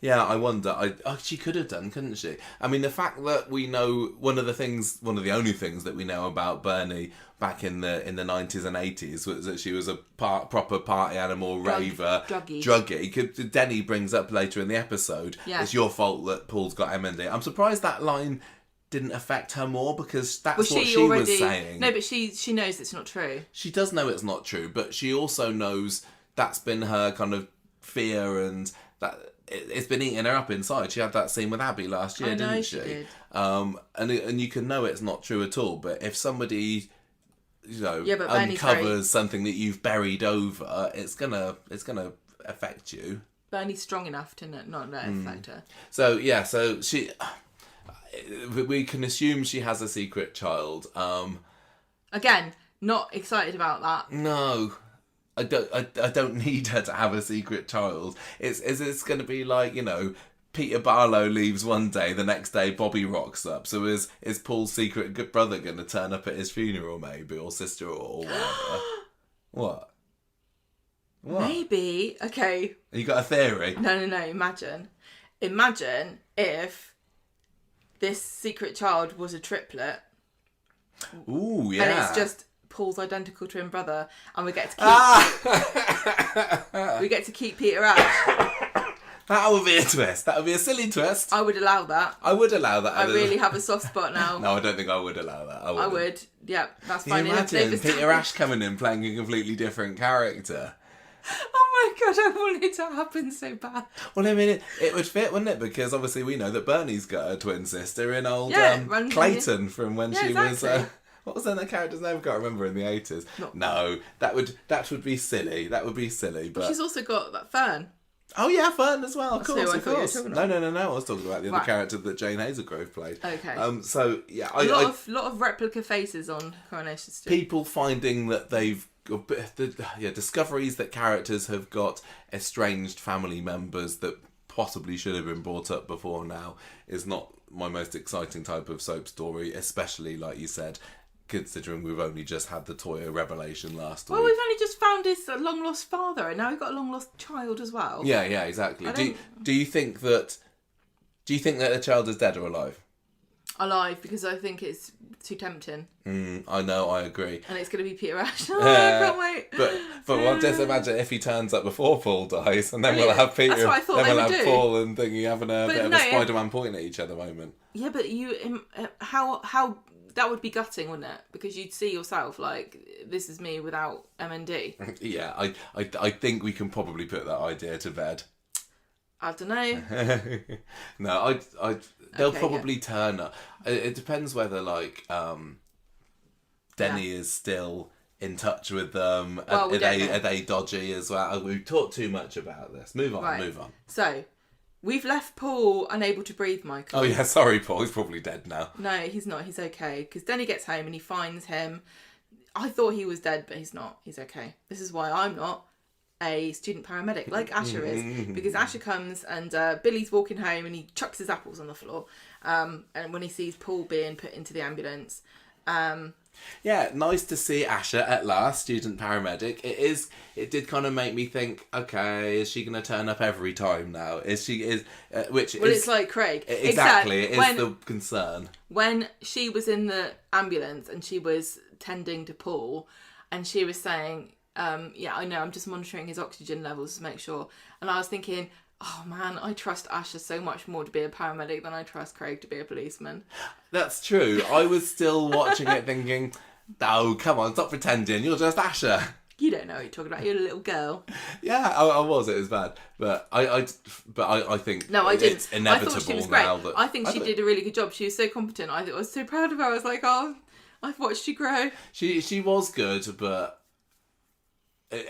Yeah, I wonder. She could have done, couldn't she? I mean, the fact that we know one of the only things that we know about Bernie back in the 90s and 80s was that she was a proper party animal, raver, druggie. Denny brings up later in the episode, it's your fault that Paul's got MND. I'm surprised that line didn't affect her more, because that's what she was saying. No, but she knows it's not true. She does know it's not true, but she also knows that's been her kind of fear and that it's been eating her up inside. She had that scene with Abby last year, didn't she? Did. And you can know it's not true at all. But if somebody, but uncovers something that you've buried over, it's gonna affect you. Bernie's strong enough to not let it affect her. So she, we can assume she has a secret child. Again, not excited about that. No. I don't need her to have a secret child. It's going to be like, Peter Barlow leaves one day, the next day Bobby rocks up. So is Paul's secret brother going to turn up at his funeral, maybe, or sister, or whatever? What? Maybe. Okay. You got a theory? No. Imagine if this secret child was a triplet. Ooh, yeah. And it's just Paul's identical twin brother, and we get to keep Peter Ash. That would be a twist. That would be a silly twist. I would allow that. I would allow that. I really have a soft spot now. No, I don't think I would allow that. I would. Yeah, that's Can fine. you imagine Peter Ash coming in playing a completely different character? Oh my god, I want it to happen so bad. Well, I mean, it would fit, wouldn't it? Because obviously we know that Bernie's got a twin sister in old Clayton from when she was... what was that character's name? I can't remember, in the 80s. No, that would be silly. That would be silly. But she's also got that Fern. Oh yeah, Fern as well. Of course. No. I was talking about the other character that Jane Hazelgrove played. Okay. So yeah, a lot of replica faces on Coronation Street. People finding that they've discoveries that characters have got estranged family members that possibly should have been brought up before now is not my most exciting type of soap story, especially like you said, considering we've only just had the Toya revelation last week. Well, we've only just found his long lost father, and now we've got a long lost child as well. Yeah, exactly. Do you think that the child is dead or alive? Alive, because I think it's too tempting. I know, I agree. And it's going to be Peter Ash. I can't wait. But well, just imagine if he turns up before Paul dies, and then we'll have Peter. That's what I thought then they we'll would have do. Paul and thingy having a bit of a Spider-Man pointing at each other moment. Yeah, but how that would be gutting, wouldn't it? Because you'd see yourself like, this is me without MND. Yeah, I think we can probably put that idea to bed. I don't know. No, they'll probably turn up. It depends whether Denny is still in touch with them. Well, are they dodgy as well? We've talked too much about this. Move on. So, we've left Paul unable to breathe, Michael. Oh yeah, sorry Paul, he's probably dead now. No, he's not. He's okay. Because Denny gets home and he finds him. I thought he was dead, but he's not. He's okay. This is why I'm not a student paramedic like Asher is, because Asher comes and Billy's walking home and he chucks his apples on the floor, and when he sees Paul being put into the ambulance, yeah, nice to see Asher at last, student paramedic. It did kind of make me think, okay, is she going to turn up every time now? It's like Craig. Exactly, it is the concern. When she was in the ambulance and she was tending to Paul, and she was saying, yeah, I know, I'm just monitoring his oxygen levels to make sure. And I was thinking, oh man, I trust Asher so much more to be a paramedic than I trust Craig to be a policeman. That's true. I was still watching it thinking, oh, come on, stop pretending, you're just Asher. You don't know what you're talking about, you're a little girl. Yeah, I was, it was bad. But I think no, I didn't. It's inevitable. I thought she was great. Now that I think she did a really good job. She was so competent. I was so proud of her. I was like, oh, I've watched you grow. She was good, but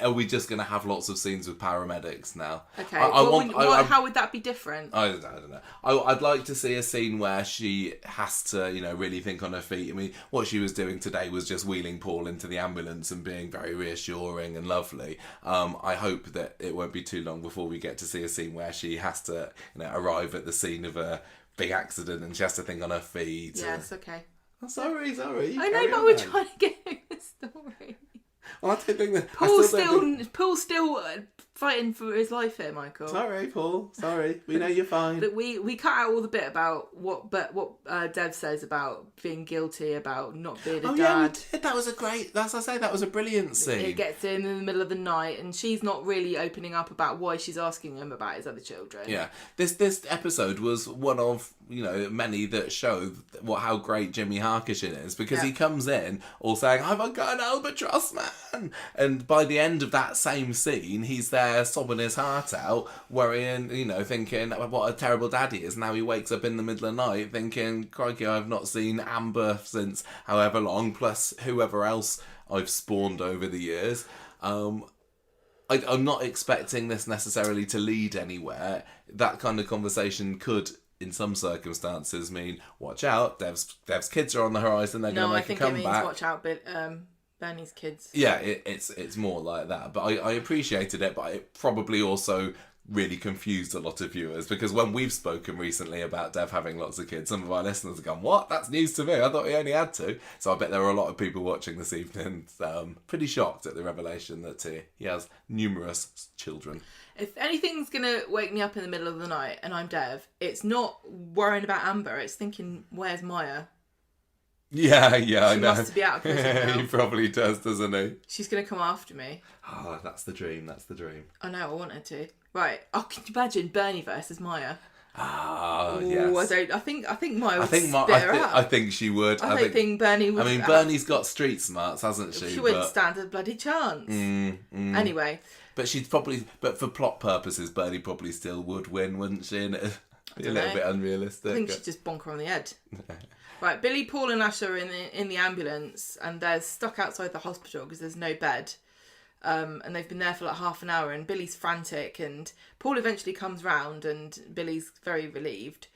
are we just going to have lots of scenes with paramedics now? Okay. How would that be different? I don't know. I'd like to see a scene where she has to, really think on her feet. I mean, what she was doing today was just wheeling Paul into the ambulance and being very reassuring and lovely. I hope that it won't be too long before we get to see a scene where she has to, arrive at the scene of a big accident and she has to think on her feet. Yes, okay. Oh, sorry. I know, but we're trying to get through the story. Well, I don't think that Paul's still fighting for his life here, Michael. Sorry, Paul. Sorry, we know you're fine. That we cut out all the bit about what Dev says about being guilty, about not being a dad. Yeah, we did. That was a great. As I say, that was a brilliant scene. It gets in the middle of the night, and she's not really opening up about why she's asking him about his other children. Yeah, this episode was one of many that show how great Jimmy Harkishin is, because he comes in all saying, "I've got an albatross man," and by the end of that same scene, he's there there sobbing his heart out, worrying, thinking what a terrible dad he is. Now he wakes up in the middle of the night thinking, crikey, I've not seen Amber since however long, plus whoever else I've spawned over the years. I'm not expecting this necessarily to lead anywhere. That kind of conversation could, in some circumstances, mean watch out. Dev's kids are on the horizon. They're going to make a comeback. No, I think it means watch out. But Bernie's kids. Yeah, it's more like that. But I appreciated it. But it probably also really confused a lot of viewers, because when we've spoken recently about Dev having lots of kids, some of our listeners have gone, "What? That's news to me. I thought he only had two." So I bet there were a lot of people watching this evening pretty shocked at the revelation that he has numerous children. If anything's going to wake me up in the middle of the night and I'm Dev, it's not worrying about Amber, it's thinking, where's Maya? Yeah, I know. She must be out of prison now. He probably does, doesn't he? She's going to come after me. Oh, that's the dream. I know, I want her to. Right. Oh, can you imagine Bernie versus Maya? Ah, yes. I think Maya would spit her out. I think she would. I don't think Bernie would. I mean, Bernie's got street smarts, hasn't she? She wouldn't stand a bloody chance. Anyway. But but for plot purposes, Bernie probably still would win, wouldn't she? And it'd be a little bit unrealistic. I think she'd just bonk her on the head. Right, Billy, Paul and Ash are in the ambulance, and they're stuck outside the hospital because there's no bed. And they've been there for like half an hour, and Billy's frantic, and Paul eventually comes round, and Billy's very relieved.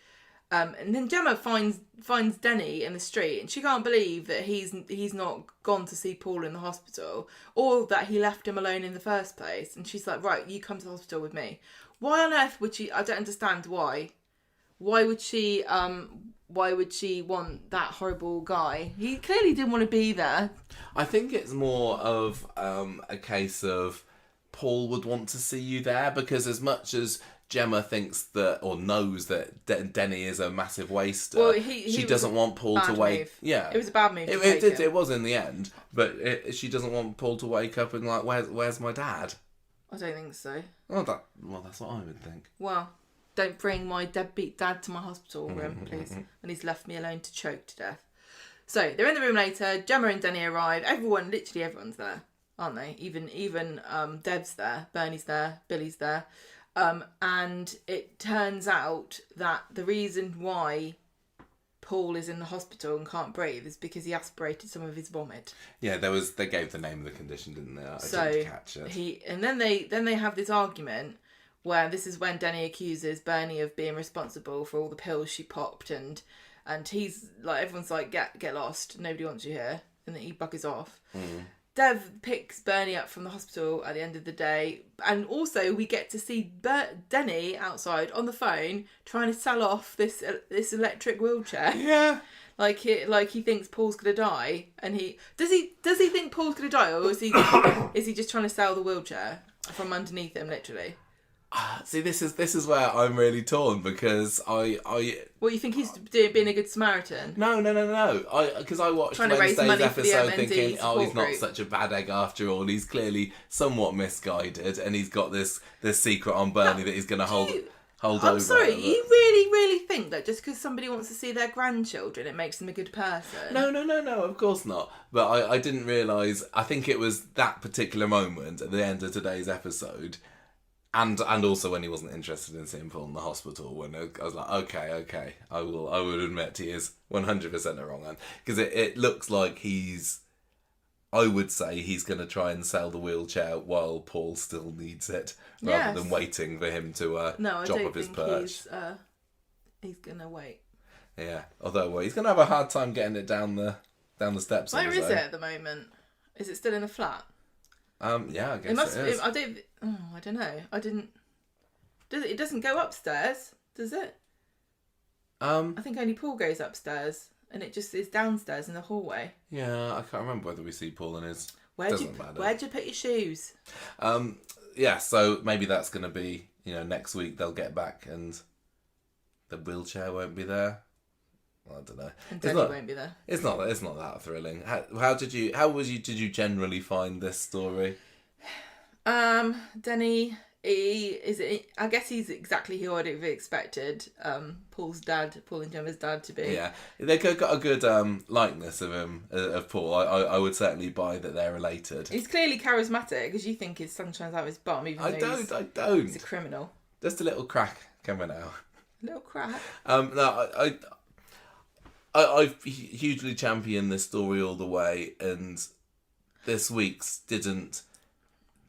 And then Gemma finds Denny in the street, and she can't believe that he's not gone to see Paul in the hospital, or that he left him alone in the first place. And she's like, right, you come to the hospital with me. Why on earth would she? I don't understand why. Why would she want that horrible guy? He clearly didn't want to be there. I think it's more of a case of Paul would want to see you there, because as much as Gemma thinks that, or knows that Denny is a massive waster, well, she doesn't want Paul to wake. Move. Yeah, it was a bad move. It was in the end, but she doesn't want Paul to wake up and like, where's my dad? I don't think so. Oh, that's what I would think. Well, don't bring my deadbeat dad to my hospital room, please. And he's left me alone to choke to death. So they're in the room later. Gemma and Denny arrive. Literally everyone's there, aren't they? Even Deb's there, Bernie's there, Billy's there. And it turns out that the reason why Paul is in the hospital and can't breathe is because he aspirated some of his vomit. Yeah, they gave the name of the condition, didn't they? I didn't catch it. Then they have this argument where this is when Denny accuses Bernie of being responsible for all the pills she popped, and he's like, everyone's like, get lost, nobody wants you here, and then he buggers off. Dev picks Bernie up from the hospital at the end of the day, and also we get to see Denny outside on the phone trying to sell off this electric wheelchair. Yeah, like he thinks Paul's gonna die, and does he think Paul's gonna die, or is he just trying to sell the wheelchair from underneath him, literally? See, this is where I'm really torn, because I. What, you think he's being a good Samaritan? No. Because I watched Wednesday's episode thinking, he's not such a bad egg after all. He's clearly somewhat misguided, and he's got this secret on Bernie that he's going to hold over. I'm sorry, you really, really think that just because somebody wants to see their grandchildren, it makes them a good person? No, of course not. But I didn't realise, I think it was that particular moment at the end of today's episode. And also when he wasn't interested in seeing Paul in the hospital, when I was like, okay, I would admit he is 100% a wrong man. Because it looks like I would say he's going to try and sell the wheelchair while Paul still needs it, rather than waiting for him to drop off his perch. He's going to wait. Yeah, although he's going to have a hard time getting it down the steps. Where is it at the moment? Is it still in a flat? Yeah, I guess it is. I don't know. It doesn't go upstairs, does it? I think only Paul goes upstairs, and it just is downstairs in the hallway. Yeah, I can't remember whether we see Paul in his. Where'd you put your shoes? Yeah, so maybe that's going to be, next week they'll get back and the wheelchair won't be there. I don't know. And Denny won't be there. It's not that thrilling. Did you generally find this story? Denny I guess he's exactly who I'd have expected Paul and Gemma's dad to be. Yeah, they got a good likeness of him, of Paul. I would certainly buy that they're related. He's clearly charismatic, because you think his sun shines out of his bum, even though I don't. He's a criminal. Just a little crack coming out. A little crack. No, I've hugely championed this story all the way, and this week's didn't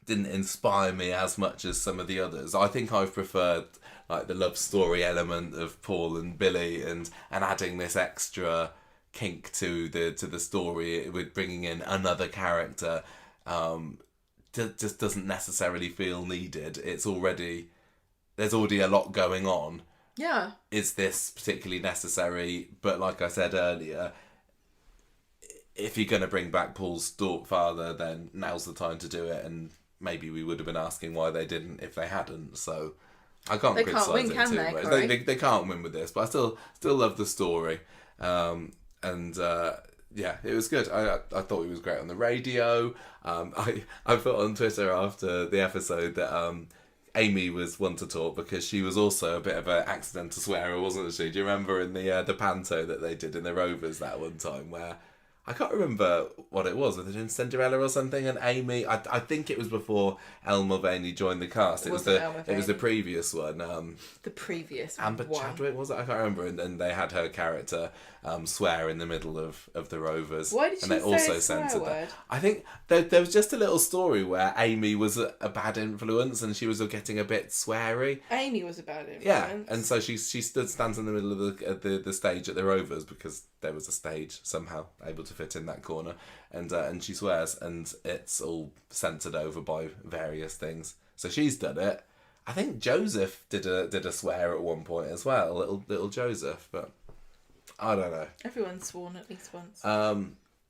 inspire me as much as some of the others. I think I've preferred like the love story element of Paul and Billy, and adding this extra kink to the story with bringing in another character. Just doesn't necessarily feel needed. There's already a lot going on. Yeah. Is this particularly necessary? But like I said earlier, if you're going to bring back Paul's father, then now's the time to do it. And maybe we would have been asking why they didn't if they hadn't. So I can't criticise it too much. They can't win with this, but I still love the story. Yeah, it was good. I thought he was great on the radio. I put on Twitter after the episode that Amy was one to talk, because she was also a bit of an accidental swearer, wasn't she? Do you remember in the panto that they did in the Rovers that one time, where I can't remember what it was, whether it was Cinderella or something, and Amy, I think it was before Elle Mulvaney joined the cast. It was the previous one. The previous one. Amber Chadwick, was it? I can't remember. And they had her character swear in the middle of the Rovers. Why did she say a swear word? I think there was just a little story where Amy was a bad influence, and she was getting a bit sweary. Amy was a bad influence. Yeah, and so she stands in the middle of the stage at the Rovers, because there was a stage somehow able to fit in that corner, and she swears, and it's all censored over by various things. So she's done it. I think Joseph did a swear at one point as well, little Joseph, but I don't know. Everyone's sworn at least once.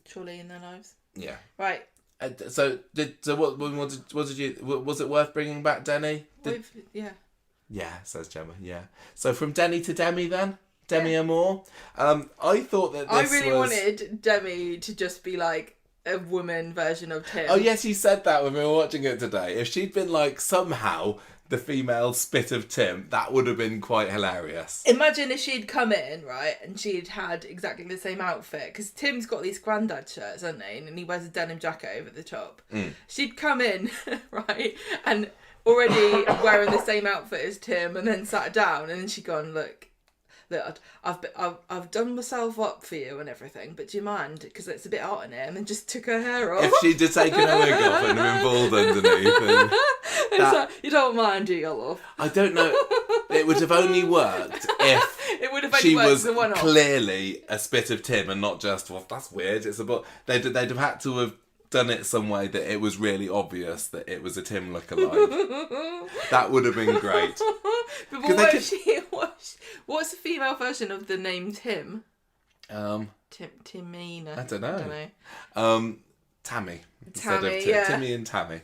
Surely in their lives. Yeah. Right. So what did you? Was it worth bringing back Denny? Yeah. Yeah, says Gemma. Yeah. So from Denny to Demi then. Demi Moore. I thought that I really wanted Demi to just be like a woman version of Tim. Oh yes, you said that when we were watching it today. If she'd been like somehow the female spit of Tim, that would have been quite hilarious. Imagine if she'd come in, right, and she'd had exactly the same outfit, because Tim's got these granddad shirts, hasn't he? And he wears a denim jacket over the top. She'd come in, right, and already wearing the same outfit as Tim, and then sat down, and then she'd gone, look, I've done myself up for you and everything, but do you mind? Because it's a bit hot in here. And then just took her hair off. If she'd have taken her wig off and been bald underneath. Like, you don't mind, do you, love? I don't know. It would have only worked if she was clearly a spit of Tim and not just, well, that's weird. It's about they'd have had to have done it some way that it was really obvious that it was a Tim lookalike. That would have been great. But what's the female version of the name Tim? Timina. I don't know. Tammy. Timmy and Tammy.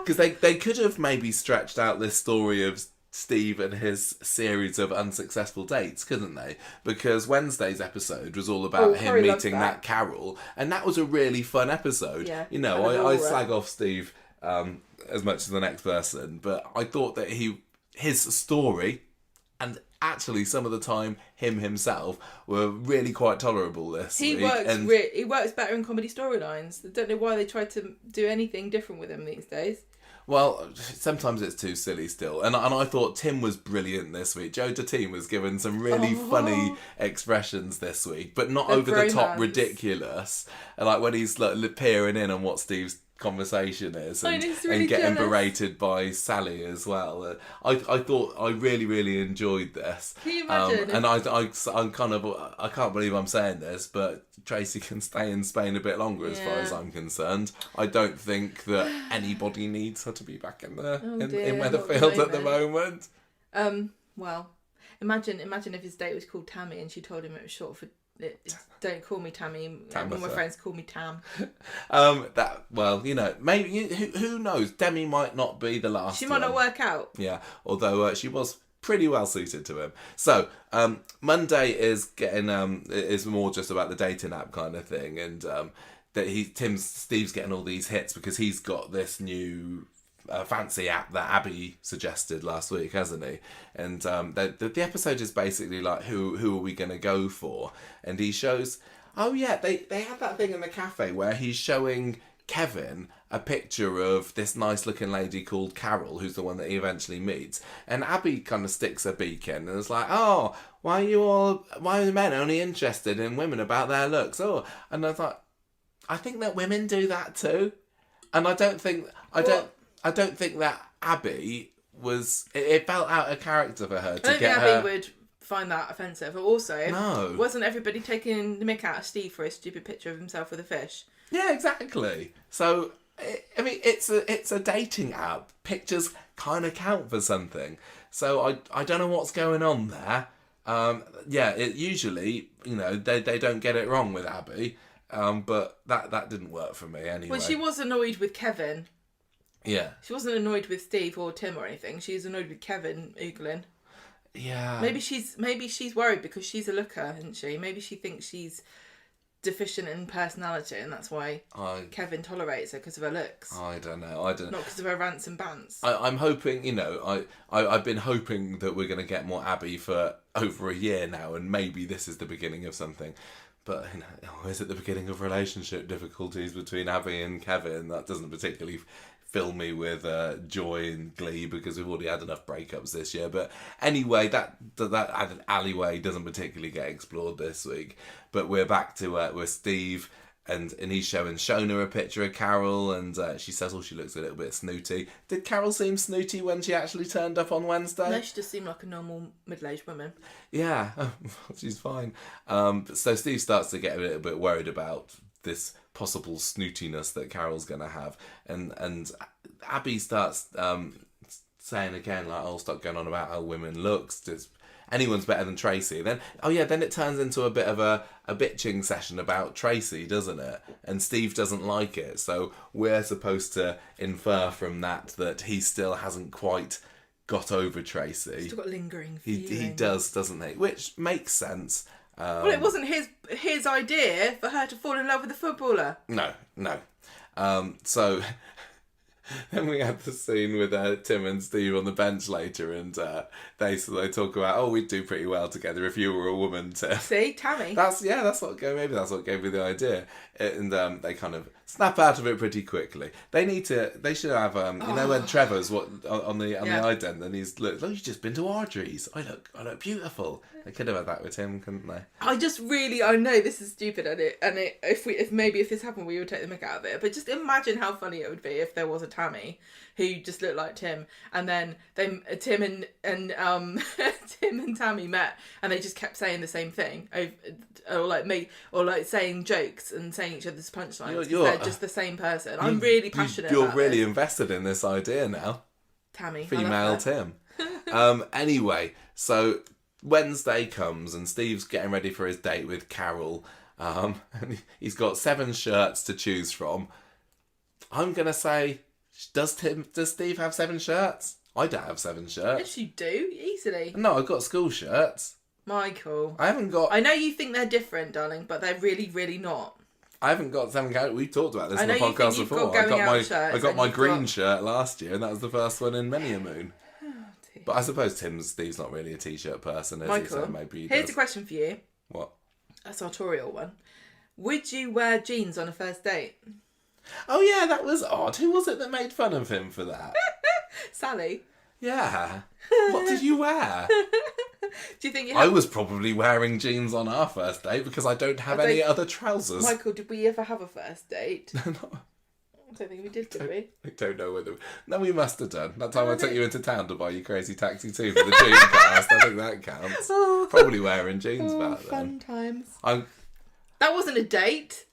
Because they could have maybe stretched out this story of Steve and his series of unsuccessful dates, couldn't they? Because Wednesday's episode was all about him meeting that Carol, and that was a really fun episode. Yeah, you know, I slag off Steve as much as the next person, but I thought that his story, and actually some of the time him himself, were really quite tolerable this week. He works better in comedy storylines. I don't know why they try to do anything different with him these days. Well, sometimes it's too silly still. And I thought Tim was brilliant this week. Joe Datine was given some really funny expressions this week, but not over the top ridiculous. And like when he's like peering in on what Steve's conversation is and getting berated by Sally as well. I thought I really, really enjoyed this. Can you imagine? And I'm kind of, I can't believe I'm saying this, but Tracy can stay in Spain a bit longer as far as I'm concerned. I don't think that anybody needs her to be back in Weatherfield at the moment. Well, imagine if his date was called Tammy and she told him it was short for don't call me Tammy. All my friends call me Tam. Maybe who knows? Demi might not be the last. She might not work out. Yeah, although she was pretty well suited to him. So Monday is is more just about the dating app kind of thing, and that Steve's getting all these hits because he's got this new fancy app that Abby suggested last week, hasn't he? And the episode is basically like, who are we going to go for? And he shows, oh yeah, they had that thing in the cafe where he's showing Kevin a picture of this nice looking lady called Carol, who's the one that he eventually meets. And Abby kind of sticks her beak in and is like, oh, why are men only interested in women about their looks? Oh, and I thought, I think that women do that too. And I don't think that Abby was. It felt out of character for her to I don't get think her. Abby would find that offensive. But also, No. wasn't everybody taking the mick out of Steve for a stupid picture of himself with a fish? Yeah, exactly. So I mean, it's a dating app. Pictures kind of count for something. So I don't know what's going on there. It usually, they don't get it wrong with Abby. But that didn't work for me anyway. Well, she was annoyed with Kevin. Yeah. She wasn't annoyed with Steve or Tim or anything. She was annoyed with Kevin oogling. Yeah. Maybe she's worried because she's a looker, isn't she? Maybe she thinks she's deficient in personality, and that's why Kevin tolerates her because of her looks. I don't know. Not because of her rants and bants. I'm hoping, I've been hoping that we're going to get more Abby for over a year now, and maybe this is the beginning of something. But, is it the beginning of relationship difficulties between Abby and Kevin? That doesn't particularly fill me with joy and glee because we've already had enough breakups this year. But anyway, that alleyway doesn't particularly get explored this week. But we're back to with Steve, and he's showing Shona a picture of Carol, and she says, she looks a little bit snooty. Did Carol seem snooty when she actually turned up on Wednesday? No, she just seemed like a normal middle-aged woman. Yeah, she's fine. So Steve starts to get a little bit worried about this possible snootiness that Carol's going to have. And Abby starts saying again, like, I'll stop going on about how women looks. Anyone's better than Tracy. Then it turns into a bit of a bitching session about Tracy, doesn't it? And Steve doesn't like it. So we're supposed to infer from that he still hasn't quite got over Tracy. Still got lingering feelings. He does, doesn't he? Which makes sense. Well, it wasn't his idea for her to fall in love with a footballer. No. So then we had the scene with Tim and Steve on the bench later, and they talk about, we'd do pretty well together if you were a woman, Tim. See, Tammy. That's what gave me the idea, and they kind of snap out of it pretty quickly. They should have when Trevor's on the ident, and he's look, you've just been to Audrey's. I look beautiful. They could have had that with him, couldn't they? I know this is stupid, and if this happened, we would take the mick out of it. But just imagine how funny it would be if there was a Tammy who just looked like Tim, and then Tim and Tim and Tammy met, and they just kept saying the same thing, or saying jokes and saying each other's punchlines. They're just the same person. I'm really passionate. You're really invested in this idea now, Tammy. Female Tim. Anyway, so Wednesday comes and Steve's getting ready for his date with Carol. And he's got 7 shirts to choose from. I'm gonna say, does Steve have 7 shirts? I don't have 7 shirts. Yes, you do, easily. No, I've got school shirts. Michael. I haven't got... I know you think they're different, darling, but they're really, really not. I haven't got 7 characters. We've talked about this in the podcast before. I got my green shirt last year, and that was the first one in many a moon. But I suppose Steve's not really a t-shirt person, is Michael, he? So maybe here's a question for you. What? A sartorial one. Would you wear jeans on a first date? Oh yeah, that was odd. Who was it that made fun of him for that? Sally. Yeah. What did you wear? Do you think I was probably wearing jeans on our first date because I don't have any other trousers. Michael, did we ever have a first date? No. I don't think we did we? I don't know whether... No, we must have done. That time I took you into town to buy you Crazy Taxi 2 for the Dreamcast. I think that counts. Probably wearing jeans back then. Fun times. That wasn't a date.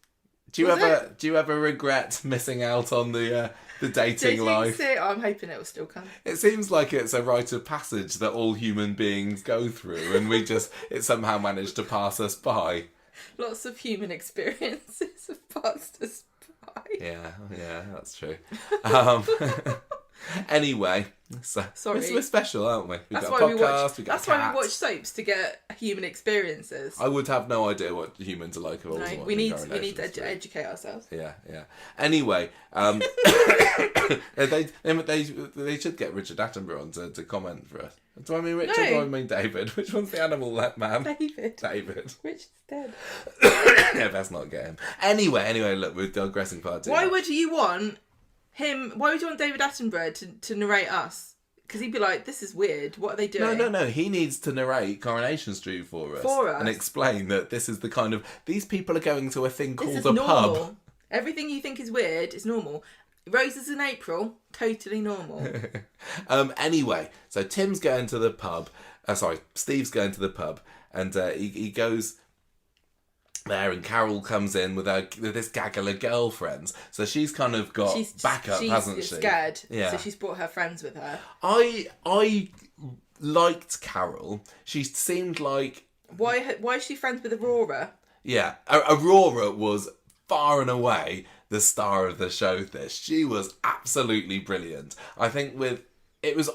Do you ever regret missing out on the dating life? I'm hoping it will still come. It seems like it's a rite of passage that all human beings go through, and it somehow managed to pass us by. Lots of human experiences have passed us by. Yeah, that's true. Anyway, so Sorry. we're special, aren't we? We've That's got why a we podcast, watch. we've got That's a why cat. we watch soaps to get human experiences. I would have no idea what humans are like if I wasn't No, watching we need Coronation to Street. educate ourselves. Yeah. Anyway, they should get Richard Attenborough on to comment for us. Do I mean Richard or I mean David? Which one's the animal man? David. Richard's dead. Yeah, let's not get him. Anyway, look, we're digressing far too Why much. would you want him? Why would you want David Attenborough to narrate us? Because he'd be like, "This is weird. What are they doing?" No. He needs to narrate Coronation Street for us. And explain that this is the kind of... These people are going to a thing This called is a normal. pub. Everything you think is weird is normal. Roses in April, totally normal. Anyway, so Tim's going to the pub. Steve's going to the pub. And he goes there, and Carol comes in with this gaggle of girlfriends. So she's kind of got backup, hasn't she? She's scared, yeah. so she's brought her friends with her. I liked Carol. She seemed like... Why is she friends with Aurora? Yeah, Aurora was far and away the star of the show. She was absolutely brilliant. I think it was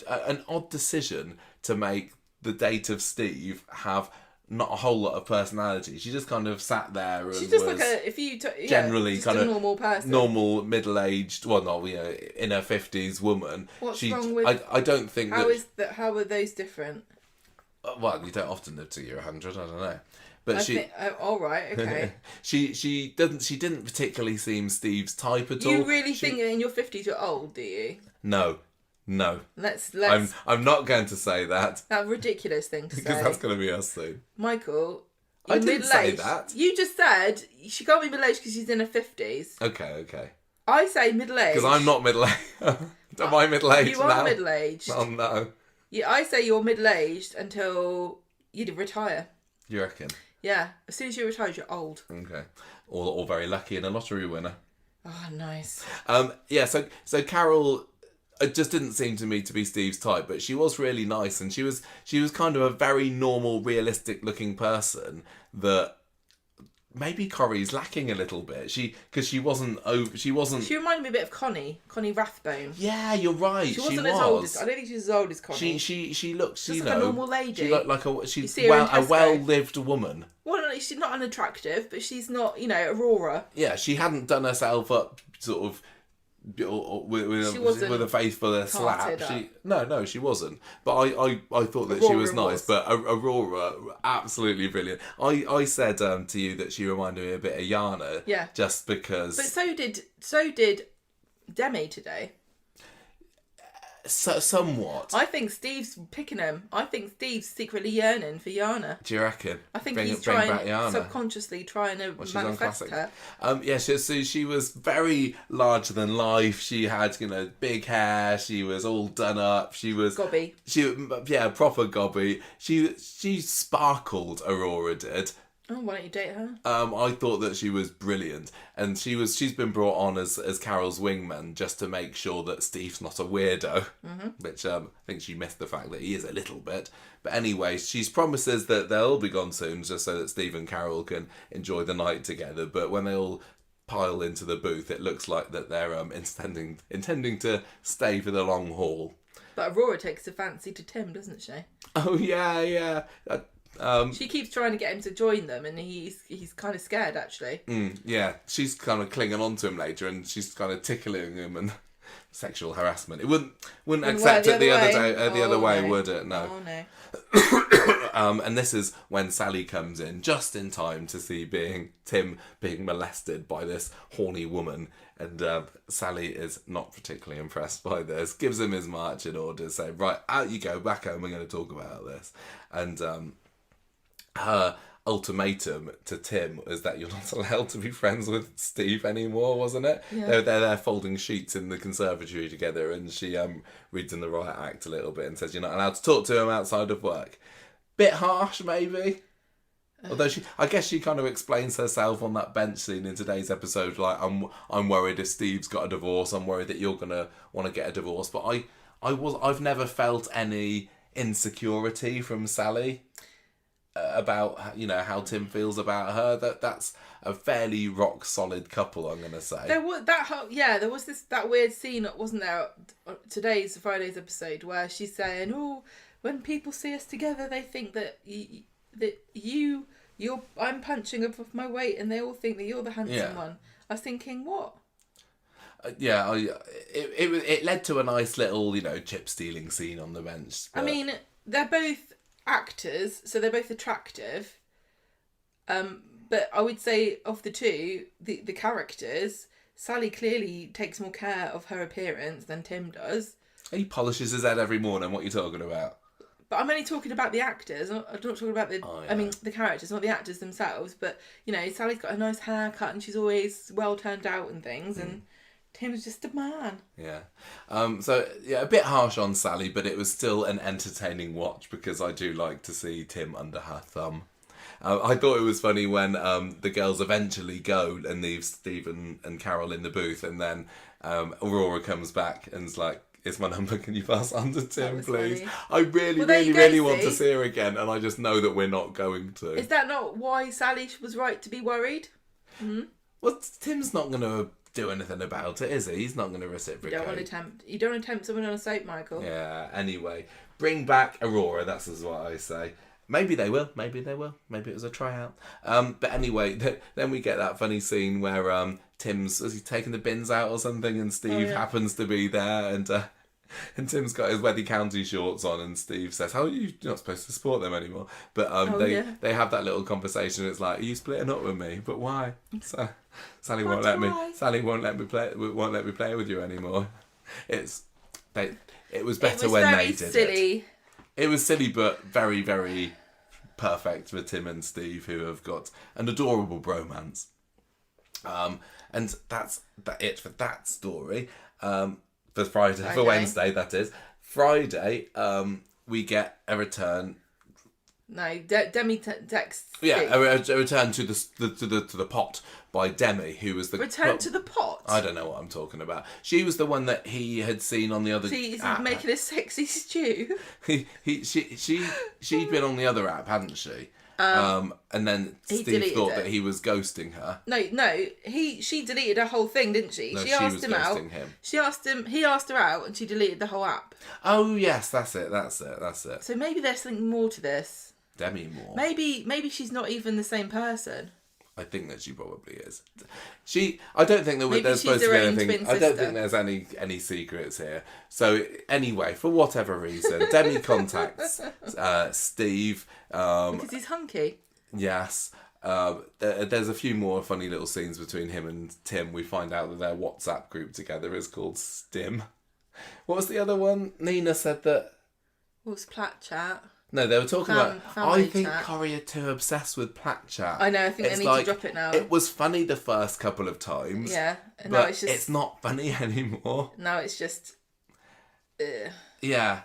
an odd decision to make the date of Steve have not a whole lot of personality. She just kind of sat there and she's just was like generally just kind a of normal person, normal middle-aged, well, not in her 50s woman. What's wrong with? I don't think how are those different? Well, you don't often live till you're 100. I don't know. But all right, okay. she didn't particularly seem Steve's type at all. You really think in your 50s you're old, do you? No. Let's. I'm not going to say that. That ridiculous thing to say. Because that's going to be us soon. Michael, I didn't say that. You just said she can't be middle-aged because she's in her 50s. Okay. I say middle-aged. Because I'm not middle-aged. Am I middle-aged you now? You are middle-aged. Oh, no. Yeah, I say you're middle-aged until you retire. You reckon? Yeah. As soon as you retire, you're old. Okay. Or very lucky and a lottery winner. Oh, nice. Yeah, so Carol... It just didn't seem to me to be Steve's type, but she was really nice, and she was kind of a very normal, realistic-looking person that maybe Corrie's lacking a little bit. She wasn't. She reminded me a bit of Connie Rathbone. Yeah, you're right. She wasn't as old as. I don't think she's as old as Connie. She looks. She's like a normal lady. She looked like a well-lived woman. Well, she's not unattractive, but she's not Aurora. Yeah, she hadn't done herself up sort of. With a faithful slap. No, she wasn't. But I thought that Aurora she was nice. But Aurora, absolutely brilliant. I said to you that she reminded me a bit of Yana. Yeah. Just because. But so did Demi today. Somewhat. I think Steve's picking him. I think Steve's secretly yearning for Yana. Do you reckon? I think he's subconsciously trying to manifest her. Yeah, so she was very larger than life. She had, big hair. She was all done up. She was... Gobby. Proper gobby. She sparkled, Aurora did. Oh, why don't you date her? I thought that she was brilliant, and she's been brought on as Carol's wingman just to make sure that Steve's not a weirdo, which I think she missed the fact that he is a little bit. But anyway, she promises that they'll all be gone soon, just so that Steve and Carol can enjoy the night together. But when they all pile into the booth, it looks like that they're intending to stay for the long haul. But Aurora takes a fancy to Tim, doesn't she? Oh yeah. She keeps trying to get him to join them, and he's kind of scared, actually. Yeah, she's kind of clinging on to him later, and she's kind of tickling him and sexual harassment. It wouldn't accept it the other way, would it? No. Oh no. And this is when Sally comes in just in time to see Tim being molested by this horny woman, and Sally is not particularly impressed by this. Gives him his marching orders, saying, "Right, out you go, back home. We're going to talk about this." And her ultimatum to Tim is that you're not allowed to be friends with Steve anymore, wasn't it? Yeah. They're there folding sheets in the conservatory together, and she reads in the Riot Act a little bit and says you're not allowed to talk to him outside of work. Bit harsh, maybe. Although I guess she kind of explains herself on that bench scene in today's episode, like I'm worried if Steve's got a divorce, I'm worried that you're gonna want to get a divorce. But I've never felt any insecurity from Sally. about how Tim feels about her. That's a fairly rock solid couple, I'm gonna say. There was that weird scene, wasn't there? Friday's episode where she's saying, "Oh, when people see us together, they think that I'm punching above my weight, and they all think that you're the handsome one." I was thinking, what? It led to a nice little chip stealing scene on the bench. But... I mean, they're both actors, so they're both attractive. But I would say of the two, the characters, Sally clearly takes more care of her appearance than Tim does. He polishes his head every morning. What are you talking about? But I'm only talking about the actors. I'm not talking about the characters, not the actors themselves. But Sally's got a nice haircut and she's always well turned out and things, and Tim's just a man. Yeah. A bit harsh on Sally, but it was still an entertaining watch because I do like to see Tim under her thumb. I thought it was funny when the girls eventually go and leave Steve and Carol in the booth, and then Aurora comes back and's like, "It's my number, can you pass on to Tim, please?" Funny. I really want to see her again, and I just know that we're not going to. Is that not why Sally was right to be worried? Mm-hmm. Well, Tim's not going to do anything about it, is he? He's not going to reciprocate. You don't want to tempt someone on a soap, Michael. Yeah, anyway. Bring back Aurora, that's what I say. Maybe they will. Maybe it was a tryout. But anyway, then we get that funny scene where Tim's... Has he taken the bins out or something? And Steve happens to be there. And Tim's got his Weddy County shorts on. And Steve says, "Oh, you're not supposed to support them anymore." But they have that little conversation. It's like, "Are you splitting up with me? But why?" So Sally won't let me play with you anymore. It was better when they did silly. It was silly, but very, very perfect for Tim and Steve, who have got an adorable bromance. And that's it for that story. For Wednesday, that is. Friday, we get a return. No, Demi texts. Yeah, a return to the pot by Demi, who was the return to the pot. I don't know what I'm talking about. She was the one that he had seen on the other. He's making a sexy stew. She'd been on the other app, hadn't she? And then Steve thought that he was ghosting her. No, she deleted her whole thing, didn't she? No, she asked was him ghosting out. Him. He asked her out, and she deleted the whole app. Oh yes, that's it. So maybe there's something more to this. Demi Moore. Maybe she's not even the same person. I think that she probably is. I don't think there's supposed to be anything. I don't think there's any secrets here. So anyway, for whatever reason, Demi contacts Steve because he's hunky. Yes. There's a few more funny little scenes between him and Tim. We find out that their WhatsApp group together is called Stim. What was the other one? Nina said that. What's Plat Chat? No, they were talking about... I think Corrie are too obsessed with Plat Chat. I know, I think they need to drop it now. It was funny the first couple of times. Yeah. And but it's not funny anymore. No, it's just... Yeah.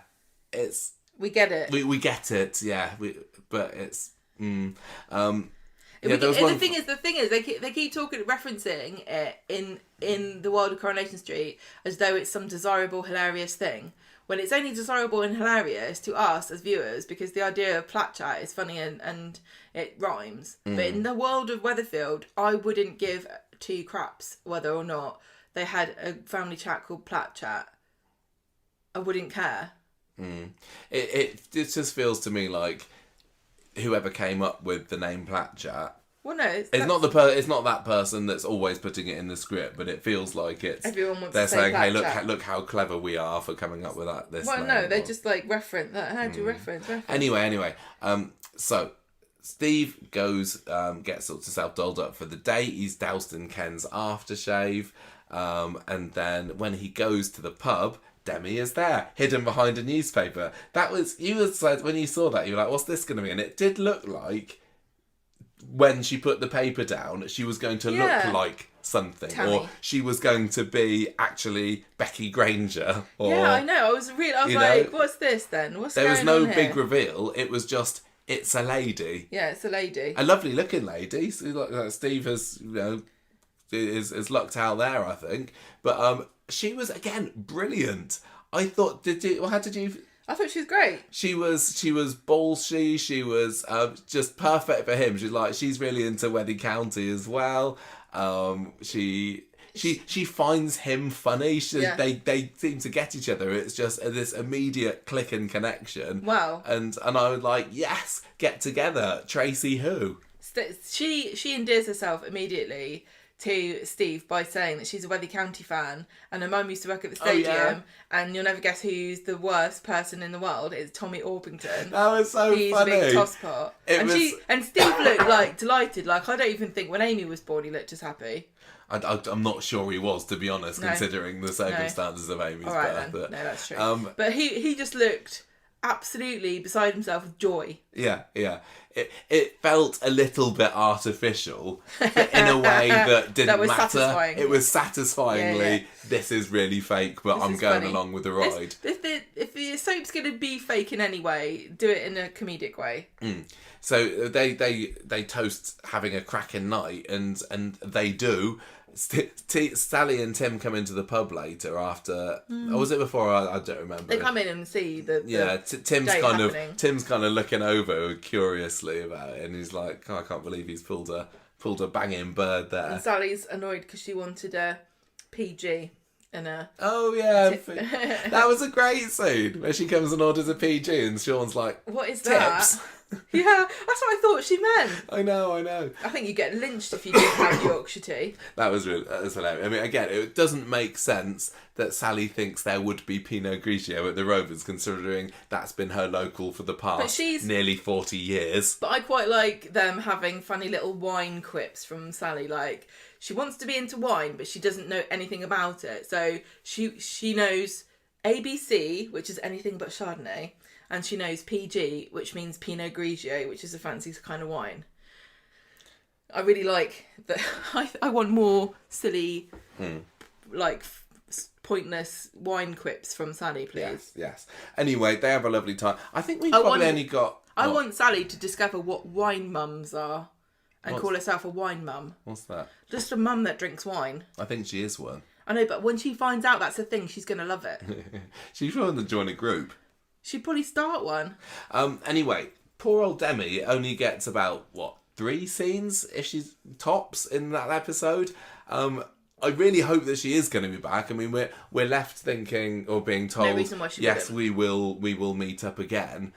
It's... We get it. We get it, yeah. But it's... The thing is, they keep referencing it in the world of Coronation Street as though it's some desirable, hilarious thing. When it's only desirable and hilarious to us as viewers because the idea of Plat Chat is funny and it rhymes. But in the world of Weatherfield, I wouldn't give two craps whether or not they had a family chat called Plat Chat. I wouldn't care. It just feels to me like whoever came up with the name Plat Chat. Well, no, it's not that person that's always putting it in the script, but it feels like it's. Everyone wants they're to say saying, Plat "Hey, Chat. look how clever we are for coming up with that." This. Well, no, they just reference that. How do you reference? Anyway, so Steve goes, gets sort of self dolled up for the day. He's doused in Ken's aftershave, and then when he goes to the pub, Demi is there, hidden behind a newspaper. When you saw that, you were like, "What's this going to be?" And it did look like. When she put the paper down, she was going to look like something, Tammy. or she was going to be actually Becky Granger. Or, yeah, I know. I was like, "What's this then? What's going on here?" There was no big reveal. It was just, it's a lady. Yeah, it's a lady. A lovely looking lady. Steve has, is lucked out there, I think. But she was again brilliant. I thought, how did you? I thought she was great. She was ballsy. She was just perfect for him. She's really into Weddy County as well. She finds him funny. They seem to get each other. It's just this immediate click and connection. Wow. And I was like, yes, get together. Tracy who? She endears herself immediately to Steve by saying that she's a Weddy County fan, and her mum used to work at the stadium, and you'll never guess who's the worst person in the world. It's Tommy Orpington. That was so He's funny. a big tosspot. And Steve looked like delighted. Like, I don't even think when Amy was born he looked as happy. I'm not sure he was, to be honest, considering the circumstances of Amy's birth. But, no, that's true. But he just looked absolutely beside himself with joy. Yeah. It felt a little bit artificial, but in a way that didn't that was matter. Satisfying. It was satisfyingly, this is really fake, but I'm going along with the ride. If the soap's going to be fake in any way, do it in a comedic way. So they toast having a cracking night, and they do. Sally and Tim come into the pub later after. Or was it before? I don't remember. They come in and see the Tim's kind of looking over curiously about it, and he's like, I can't believe he's pulled a banging bird there. And Sally's annoyed because she wanted a PG and a. Oh yeah, that was a great scene where she comes and orders a PG, and Sean's like, "What is tips?" that? Yeah, that's what I thought she meant. I know. I think you get lynched if you didn't have Yorkshire tea. That was hilarious. I mean, again, it doesn't make sense that Sally thinks there would be Pinot Grigio at the Rovers, considering that's been her local for the past nearly 40 years. But I quite like them having funny little wine quips from Sally. Like, she wants to be into wine, but she doesn't know anything about it. So she knows ABC, which is anything but Chardonnay. And she knows PG, which means Pinot Grigio, which is a fancy kind of wine. I really like that. I want more silly, pointless wine quips from Sally, please. Yes. Anyway, they have a lovely time. I think we've only got... I want Sally to discover what wine mums are and call herself a wine mum. What's that? Just a mum that drinks wine. I think she is one. I know, but when she finds out that's a thing, she's going to love it. She's trying to join a group. She'd probably start one. Anyway, poor old Demi only gets about, 3 scenes, if she's tops, in that episode. I really hope that she is going to be back. I mean, we're left thinking, or being told, no reason why she yes, wouldn't. we will meet up again.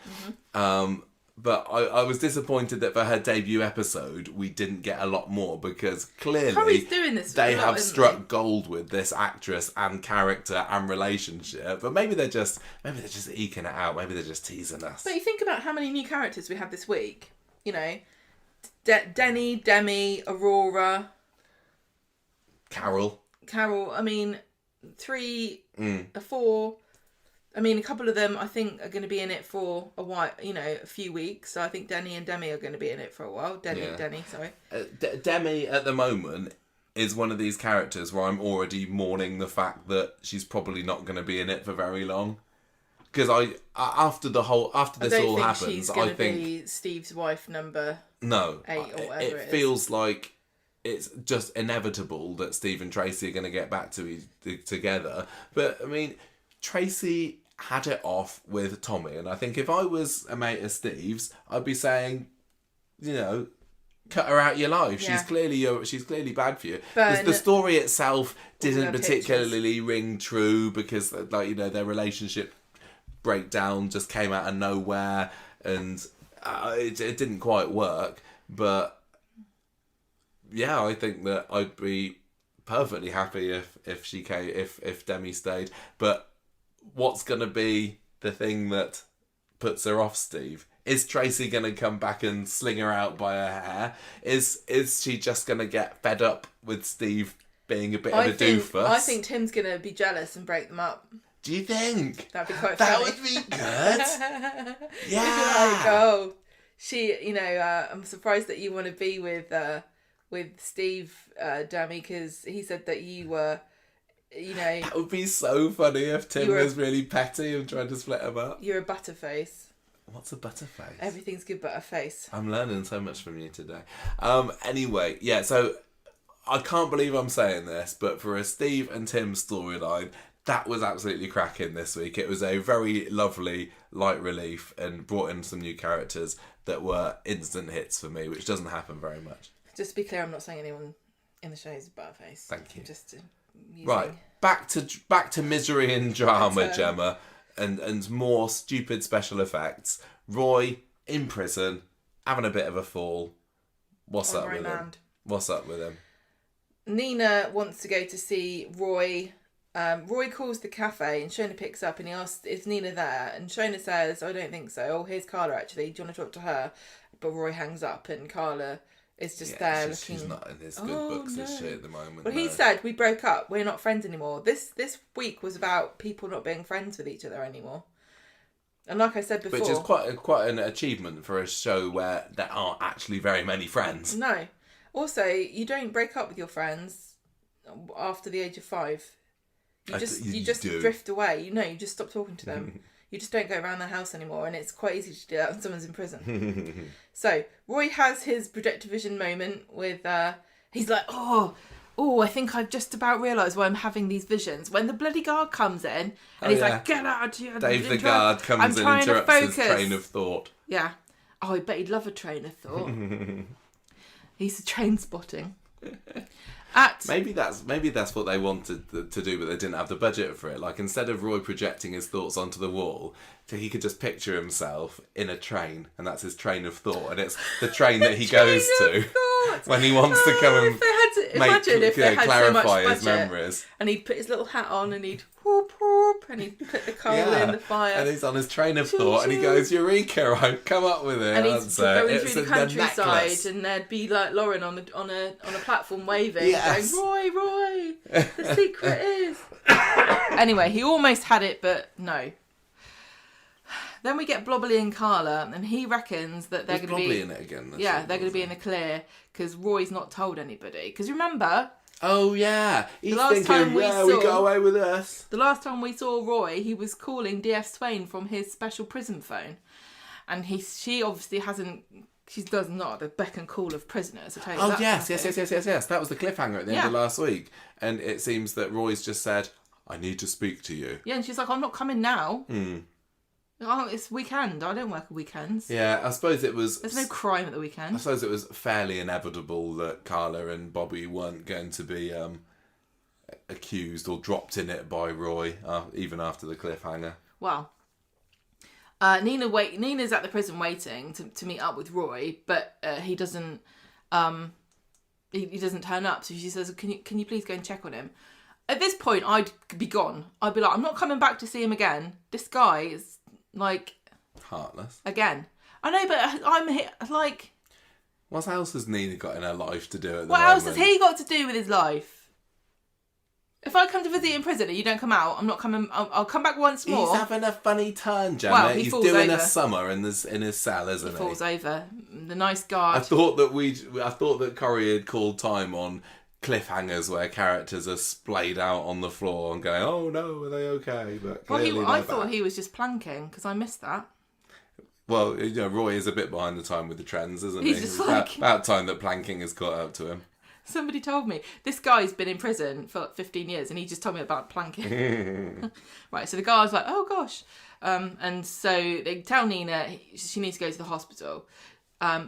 Mm-hmm. But I was disappointed that for her debut episode, we didn't get a lot more, because clearly doing this they have struck gold with this actress and character and relationship. But maybe they're just eking it out. Maybe they're just teasing us. But you think about how many new characters we have this week. You know, Denny, Demi, Aurora, Carol. I mean, 3 or 4. I mean, a couple of them I think are going to be in it for a while, a few weeks. So I think Denny and Demi are going to be in it for a while. Denny, sorry. Demi at the moment is one of these characters where I'm already mourning the fact that she's probably not going to be in it for very long. Because after this all happens, she's going to be Steve's wife number 8 or whatever it is. It feels like it's just inevitable that Steve and Tracy are going to get back together. But I mean, Tracy had it off with Tommy, and I think if I was a mate of Steve's, I'd be saying, cut her out of your life. Yeah. She's clearly bad for you. The story itself didn't particularly ring true, because their relationship breakdown just came out of nowhere, and it didn't quite work. But yeah, I think that I'd be perfectly happy if Demi stayed. But what's going to be the thing that puts her off Steve? Is Tracy going to come back and sling her out by her hair? Is she just going to get fed up with Steve being a bit of a doofus? I think Tim's going to be jealous and break them up. Do you think? That'd be quite funny. That would be good. Yeah. I'm surprised that you want to be with Steve, Demi, because he said that you were... That would be so funny if Tim was really petty and tried to split him up. You're a butterface. What's a butterface? Everything's good but a face. I'm learning so much from you today. Anyway, yeah, so I can't believe I'm saying this, but for a Steve and Tim storyline, that was absolutely cracking this week. It was a very lovely light relief and brought in some new characters that were instant hits for me, which doesn't happen very much. Just to be clear, I'm not saying anyone in the show is butterface. Thank you. Just using... Right, back to misery and drama, Gemma, and more stupid special effects. Roy in prison, having a bit of a fall. What's up with him? What's up with him? Nina wants to go to see Roy. Roy calls the cafe and Shona picks up and he asks, is Nina there? And Shona says, I don't think so. Oh, here's Carla actually. Do you want to talk to her? But Roy hangs up and Carla is just there looking... She's not in his good books as shit at the moment. Well, he said, we broke up. We're not friends anymore. This week was about people not being friends with each other anymore. And like I said before... Which is quite an achievement for a show where there aren't actually very many friends. No. Also, you don't break up with your friends after the age of 5. You just drift away. You just stop talking to them. You just don't go around their house anymore, and it's quite easy to do that when someone's in prison. So Roy has his projector vision moment with. He's like, oh, I think I've just about realised why I'm having these visions. When the bloody guard comes in, and he's like, get out here. Dave the guard comes in and interrupts his train of thought. Yeah. Oh, I bet he'd love a train of thought. He's a train spotting. Maybe that's what they wanted to do, but they didn't have the budget for it. Like, instead of Roy projecting his thoughts onto the wall, so he could just picture himself in a train, and that's his train of thought, and it's the train that he goes to when he wants to come and clarify his memories. And he'd put his little hat on, and he'd whoop whoop, and he'd put the coal in the fire. And he's on his train of thought, and he goes, "Eureka! I've come up with it." And he's going through the countryside, and there'd be like Lauren on a platform waving, going, "Roy, the secret is." Anyway, he almost had it, but no. Then we get Blobbly and Carla, and he reckons that they're going to be in it again. They're going to be in the clear because Roy's not told anybody. Because remember. Oh yeah, he's thinking, we got away with us. The last time we saw Roy, he was calling DF Swain from his special prison phone, and she obviously hasn't. She does not the beck and call of prisoners. Yes. That was the cliffhanger at the end of last week, and it seems that Roy's just said, "I need to speak to you." Yeah, and she's like, "I'm not coming now." Oh, it's weekend. I don't work at weekends. Yeah, I suppose it was... There's no crime at the weekend. I suppose it was fairly inevitable that Carla and Bobby weren't going to be accused or dropped in it by Roy, even after the cliffhanger. Well, Nina's at the prison waiting to meet up with Roy, but he doesn't... He doesn't turn up, so she says, can you please go and check on him? At this point, I'd be gone. I'd be like, I'm not coming back to see him again. This guy is... like heartless again. I know, but I'm here, like. What else has Nina got in her life to do at the moment? What else has he got to do with his life? If I come to visit in prison and you don't come out, I'm not coming. I'll come back once more. He's having a funny turn, Gemma. Well, he's doing a summer in his cell, isn't he? He falls over. The nice guard. I thought that Corrie had called time on cliffhangers where characters are splayed out on the floor and going, "Oh no, are they okay?" But I thought he was just planking because I missed that. Well, Roy is a bit behind the time with the trends, isn't he? He's just like... about time that planking has caught up to him. Somebody told me this guy's been in prison for 15 years, and he just told me about planking. Right, so the guard's like, "Oh gosh," and so they tell Nina she needs to go to the hospital.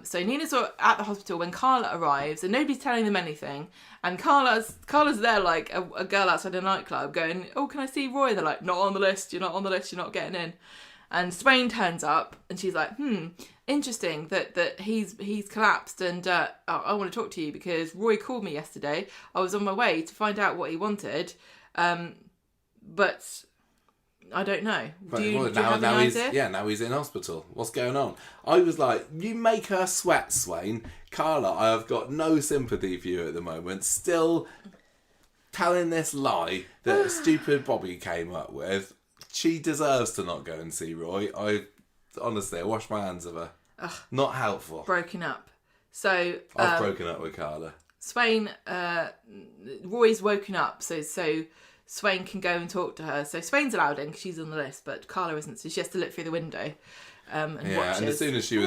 So Nina's at the hospital when Carla arrives, and nobody's telling them anything. And Carla's there like a girl outside a nightclub going, "Oh, can I see Roy?" They're like, "Not on the list. You're not on the list. You're not getting in." And Swain turns up, and she's like, interesting that he's collapsed, and I want to talk to you because Roy called me yesterday. I was on my way to find out what he wanted, but I don't know. Do you have an idea? Now he's in hospital. What's going on? I was like, you make her sweat, Swain. Carla, I have got no sympathy for you at the moment. Still telling this lie that stupid Bobby came up with. She deserves to not go and see Roy. I wash my hands of her. Not helpful. Broken up. So I've broken up with Carla. Swain, Roy's woken up, so Swain can go and talk to her. So Swain's allowed in because she's on the list, but Carla isn't, so she has to look through the window and watches. And as soon as she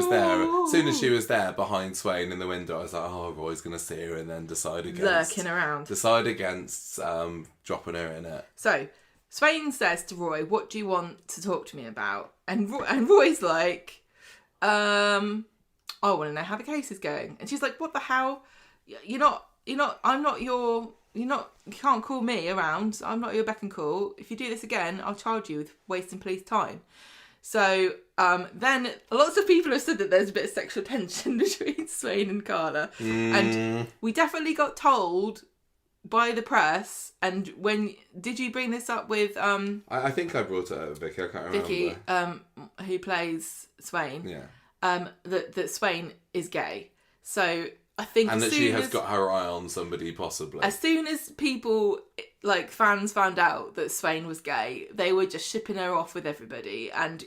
was there behind Swain in the window, I was like, "Oh, Roy's going to see her," and then decide against lurking around. Decide against dropping her in it. So Swain says to Roy, "What do you want to talk to me about?" And Roy's like, "I want to know how the case is going." And she's like, "What the hell? You're not. I'm not your. You can't call me around. I'm not your beck and call. If you do this again, I'll charge you with wasting police time." So then lots of people have said that there's a bit of sexual tension between Swain and Carla, and we definitely got told by the press. And when did you bring this up with I think I brought it up, Vicky. I can't remember. Vicky, who plays Swain? Yeah. That Swain is gay. So I think, and that she has got her eye on somebody possibly. As soon as people, like fans, found out that Swain was gay, they were just shipping her off with everybody. And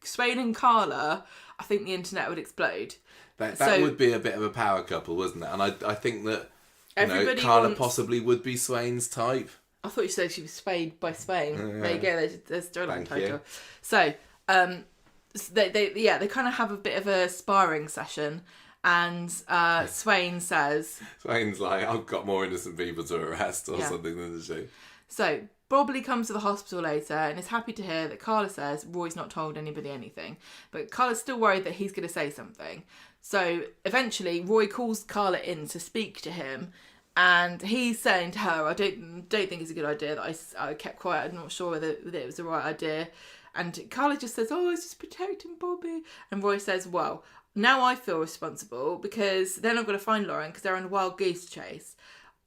Swain and Carla, I think the internet would explode. That would be a bit of a power couple, wouldn't it? And I think that Carla possibly would be Swain's type. I thought you said she was swayed by Swain. Yeah. There you go. There's storyline title. So they kind of have a bit of a sparring session. And Swain says... Swain's like, I've got more innocent people to arrest or something than the she. So Bobley comes to the hospital later and is happy to hear that Carla says Roy's not told anybody anything. But Carla's still worried that he's going to say something. So eventually Roy calls Carla in to speak to him. And he's saying to her, I don't think it's a good idea that I kept quiet. I'm not sure whether it was the right idea. And Carla just says, I was just protecting Bobby. And Roy says, well... now I feel responsible because then I've got to find Lauren because they're on a wild goose chase.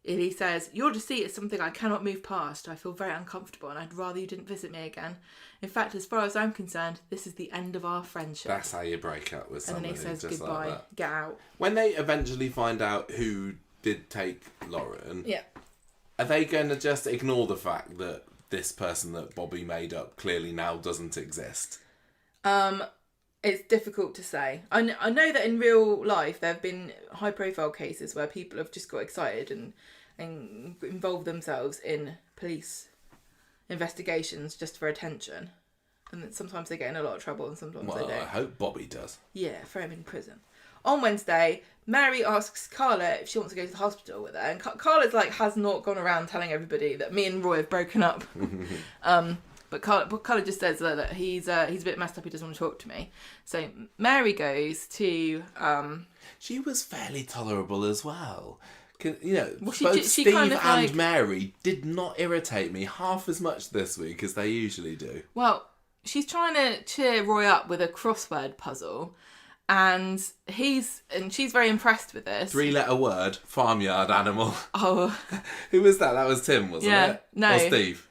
And he says, your deceit is something I cannot move past. I feel very uncomfortable and I'd rather you didn't visit me again. In fact, as far as I'm concerned, this is the end of our friendship. That's how you break up with somebody. And then he says, just goodbye, like get out. When they eventually find out who did take Lauren, are they going to just ignore the fact that this person that Bobby made up clearly now doesn't exist? It's difficult to say. I know that in real life there have been high profile cases where people have just got excited and involved themselves in police investigations just for attention. And that sometimes they get in a lot of trouble and sometimes they don't. I hope Bobby does. Yeah, throw him in prison. On Wednesday, Mary asks Carla if she wants to go to the hospital with her. And Carla's like, has not gone around telling everybody that me and Roy have broken up. But Carla just says that he's a bit messed up. He doesn't want to talk to me. So Mary goes to. She was fairly tolerable as well. Both she Steve kind of and Mary did not irritate me half as much this week as they usually do. Well, she's trying to cheer Roy up with a crossword puzzle, and she's very impressed with this. 3-letter word: farmyard animal. Oh, who was that? That was Tim, wasn't it? No, or Steve.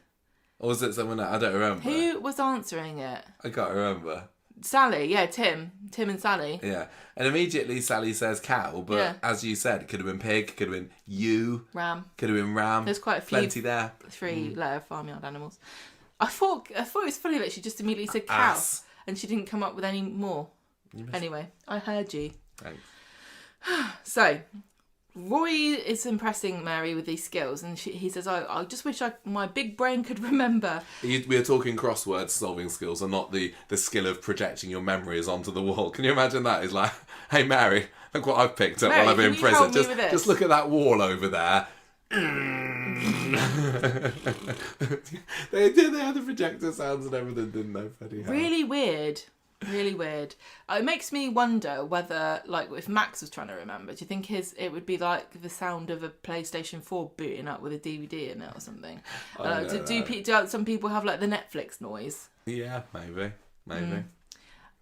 Or was it someone else? I don't remember. Who was answering it? I can't remember. Sally, Tim and Sally. Yeah, and immediately Sally says cow, but as you said, it could have been pig, could have been ram, could have been ram. There's quite a few plenty there. 3-letter farmyard animals. I thought it was funny that she just immediately said cow, and she didn't come up with any more. Anyway, I heard you. Thanks. So, Roy is impressing Mary with these skills, and he says, I just wish my big brain could remember. We are talking crossword solving skills and not the skill of projecting your memories onto the wall. Can you imagine that? He's like, hey Mary, look what I've picked up while I've been in prison. Just look at that wall over there. They had the projector sounds and everything, didn't they? Funny how. Really weird. It makes me wonder whether, like, if Max was trying to remember, do you think it would be like the sound of a PlayStation 4 booting up with a DVD in it or something? Do some people have like the Netflix noise? Yeah, maybe.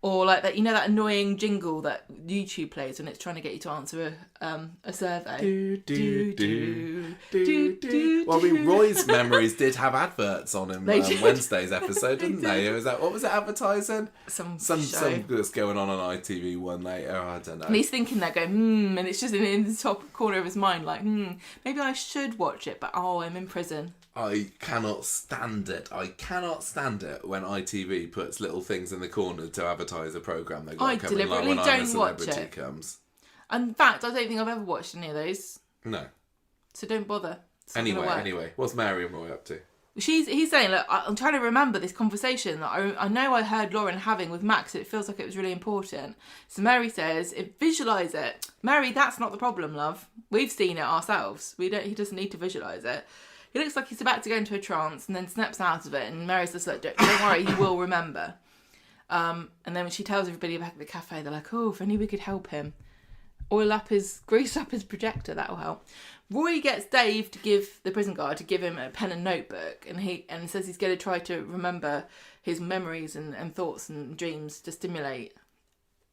Or like that, that annoying jingle that YouTube plays when it's trying to get you to answer a survey. Well, Roy's memories did have adverts on him Wednesday's episode, didn't they? What was it advertising? Some that's going on ITV one later. I don't know. And he's thinking that, going, and it's just in the top corner of his mind, like, maybe I should watch it, but I'm in prison. I cannot stand it. when ITV puts little things in the corner to advertise a programme they've got coming, like when I'm a Celebrity comes. In fact, I don't think I've ever watched any of those. No. So don't bother. Anyway, what's Mary and Roy up to? He's saying, look, I'm trying to remember this conversation that I know I heard Lauren having with Max. It feels like it was really important. So Mary says, visualise it. Mary, that's not the problem, love. We've seen it ourselves. He doesn't need to visualise it. he looks like he's about to go into a trance and then snaps out of it. And Mary's just like, don't worry, he will remember. And then when she tells everybody back at the cafe, they're like, oh, if only we could help him. Grease up his projector, that'll help. Roy gets Dave to give the prison guard him a pen and notebook, and says he's going to try to remember his memories and thoughts and dreams to stimulate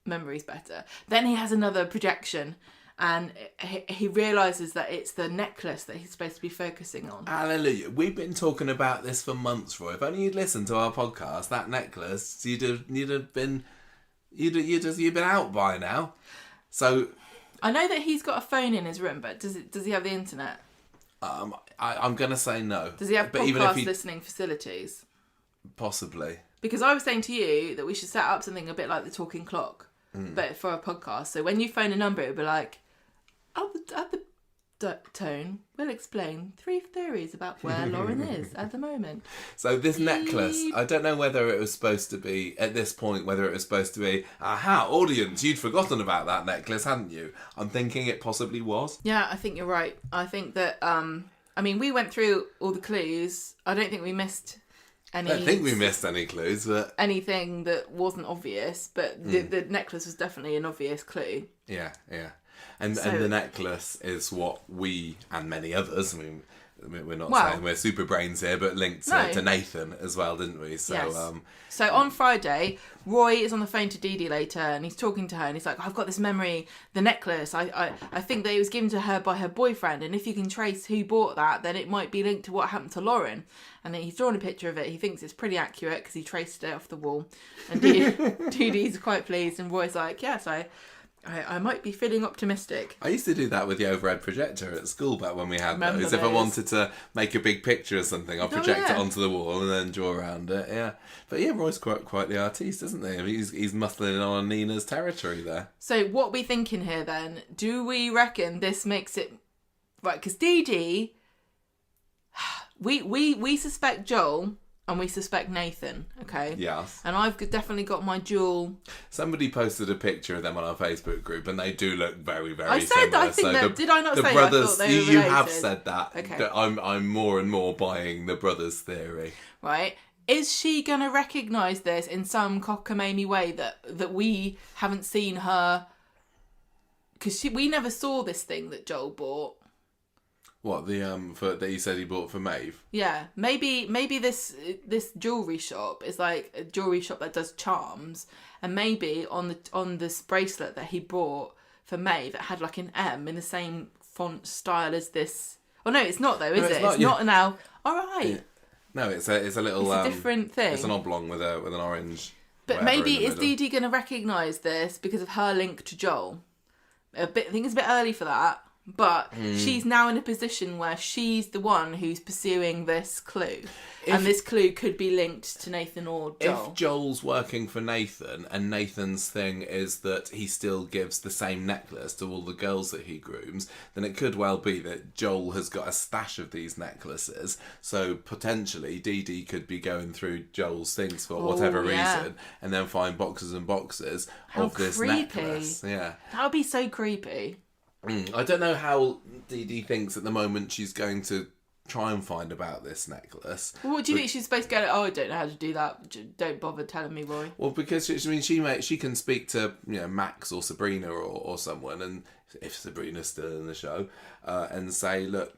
memories better. Then he has another projection, and he realises that it's the necklace that he's supposed to be focusing on. Hallelujah. We've been talking about this for months, Roy. If only you'd listened to our podcast, that necklace, you'd have been out by now. So I know that he's got a phone in his room, but does he have the internet? I'm going to say no. Does he have podcast listening facilities? Possibly. Because I was saying to you that we should set up something a bit like the talking clock, but for a podcast. So when you phone a number, it would be like, at the tone, we'll explain 3 theories about where Lauren is at the moment. So this necklace, I don't know whether it was supposed to be, at this point, whether it was supposed to be, aha, audience, you'd forgotten about that necklace, hadn't you? I'm thinking it possibly was. Yeah, I think you're right. I think that, we went through all the clues. I don't think we missed any... I don't think we missed any clues, but... anything that wasn't obvious, but the necklace was definitely an obvious clue. Yeah. And the necklace is what we, and many others, we're not saying we're super brains here, but linked to Nathan as well, didn't we? So, yes. So on Friday, Roy is on the phone to Dee Dee later, and he's talking to her, and he's like, I've got this memory, the necklace, I think that it was given to her by her boyfriend, and if you can trace who bought that, then it might be linked to what happened to Lauren. And then he's drawn a picture of it. He thinks it's pretty accurate because he traced it off the wall. And Dee Dee's quite pleased, and Roy's like, yes, I might be feeling optimistic. I used to do that with the overhead projector at school back when we had those. If I wanted to make a big picture of something, I'll project it onto the wall and then draw around it. Yeah, but yeah, Roy's quite the artiste, isn't he? He's muscling on Nina's territory there. So what are we thinking here then? Do we reckon this makes it right? Because Dee Dee, we suspect Joel. And we suspect Nathan, okay? Yes. And I've definitely got my dual... Somebody posted a picture of them on our Facebook group, and they do look very, very similar. I said that, I think that... Did I not say brothers, I thought they were related? You have said that. Okay. I'm more and more buying the brothers theory. Right. Is she going to recognise this in some cockamamie way that we haven't seen her... Because we never saw this thing that Joel bought. What, that you said he bought for Maeve? Yeah, maybe this jewellery shop is like a jewellery shop that does charms, and maybe on this bracelet that he bought for Maeve, it had like an M in the same font style as this. Oh no, it's not though, is it? It's not now. All right. Yeah. No, it's a little. It's a different thing. It's an oblong with an orange. But maybe is Dee Dee going to recognise this because of her link to Joel? I think it's a bit early for that. But she's now in a position where she's the one who's pursuing this clue. And this clue could be linked to Nathan or Joel. If Joel's working for Nathan and Nathan's thing is that he still gives the same necklace to all the girls that he grooms, then it could well be that Joel has got a stash of these necklaces. So potentially Dee Dee could be going through Joel's things for whatever reason and then find boxes and boxes of this necklace. Yeah. That would be so creepy. I don't know how Dee Dee thinks at the moment she's going to try and find about this necklace. Well, what do you think she's supposed to go? Oh, I don't know how to do that. Don't bother telling me, Roy. Well, because she can speak to Max or Sabrina or someone, and if Sabrina's still in the show, and say, look,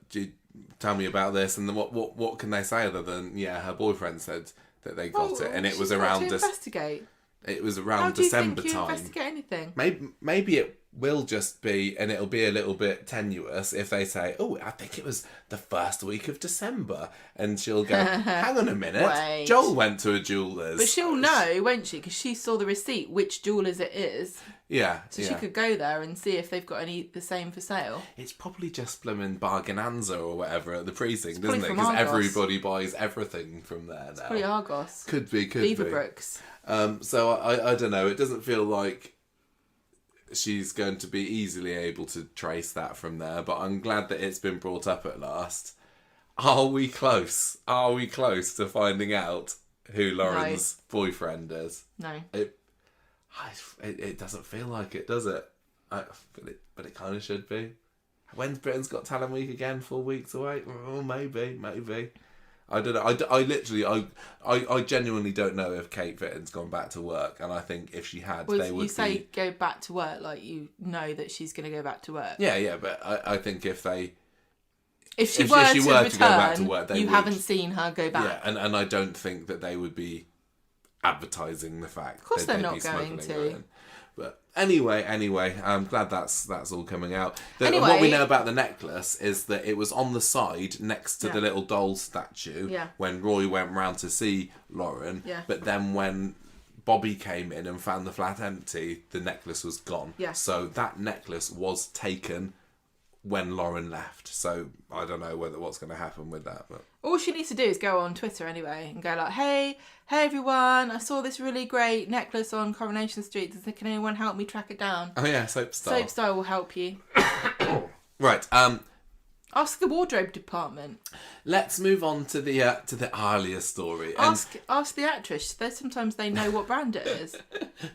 tell me about this, and then what can they say other than her boyfriend said that they got it, and it was around investigate. It was around December time. How do you think you investigate anything? Maybe it will just be, and it'll be a little bit tenuous if they say, oh, I think it was the first week of December. And she'll go, hang on a minute. Wait. Joel went to a jeweller's. But she'll know, won't she? Because she saw the receipt, which jeweller's it is. Yeah. So she could go there and see if they've got the same for sale. It's probably just blooming Bargainanza or whatever at the precinct, isn't it? Because everybody buys everything from there now. It's probably Argos. Could be. Beaverbrooks. So I don't know. It doesn't feel like she's going to be easily able to trace that from there, but I'm glad that it's been brought up at last. Are we close? Are we close to finding out who Lauren's boyfriend is? No. It doesn't feel like it, does it? But it kind of should be. When's Britain's Got Talent week again? 4 weeks away? Oh, maybe. I don't know. I genuinely don't know if Kate Fitton's gone back to work, and I think if she had, they would. You say go back to work, like you know that she's going to go back to work. Yeah, but I think if she were to return, go back to work, you haven't seen her go back. Yeah, and I don't think that they would be advertising the fact. Of course, they'd they're not going to. But anyway, I'm glad that's all coming out. Anyway, what we know about the necklace is that it was on the side next to the little doll statue when Roy went round to see Lauren. Yeah. But then when Bobby came in and found the flat empty, the necklace was gone. Yeah. So that necklace was taken when Lauren left. So I don't know what's going to happen with that. But all she needs to do is go on Twitter anyway and go like, hey everyone, I saw this really great necklace on Coronation Street. Can anyone help me track it down? Oh yeah, Soapstar. Soapstar will help you. Right. Ask the wardrobe department. Let's move on to the Alia story. Ask the actress. Sometimes they know what brand it is.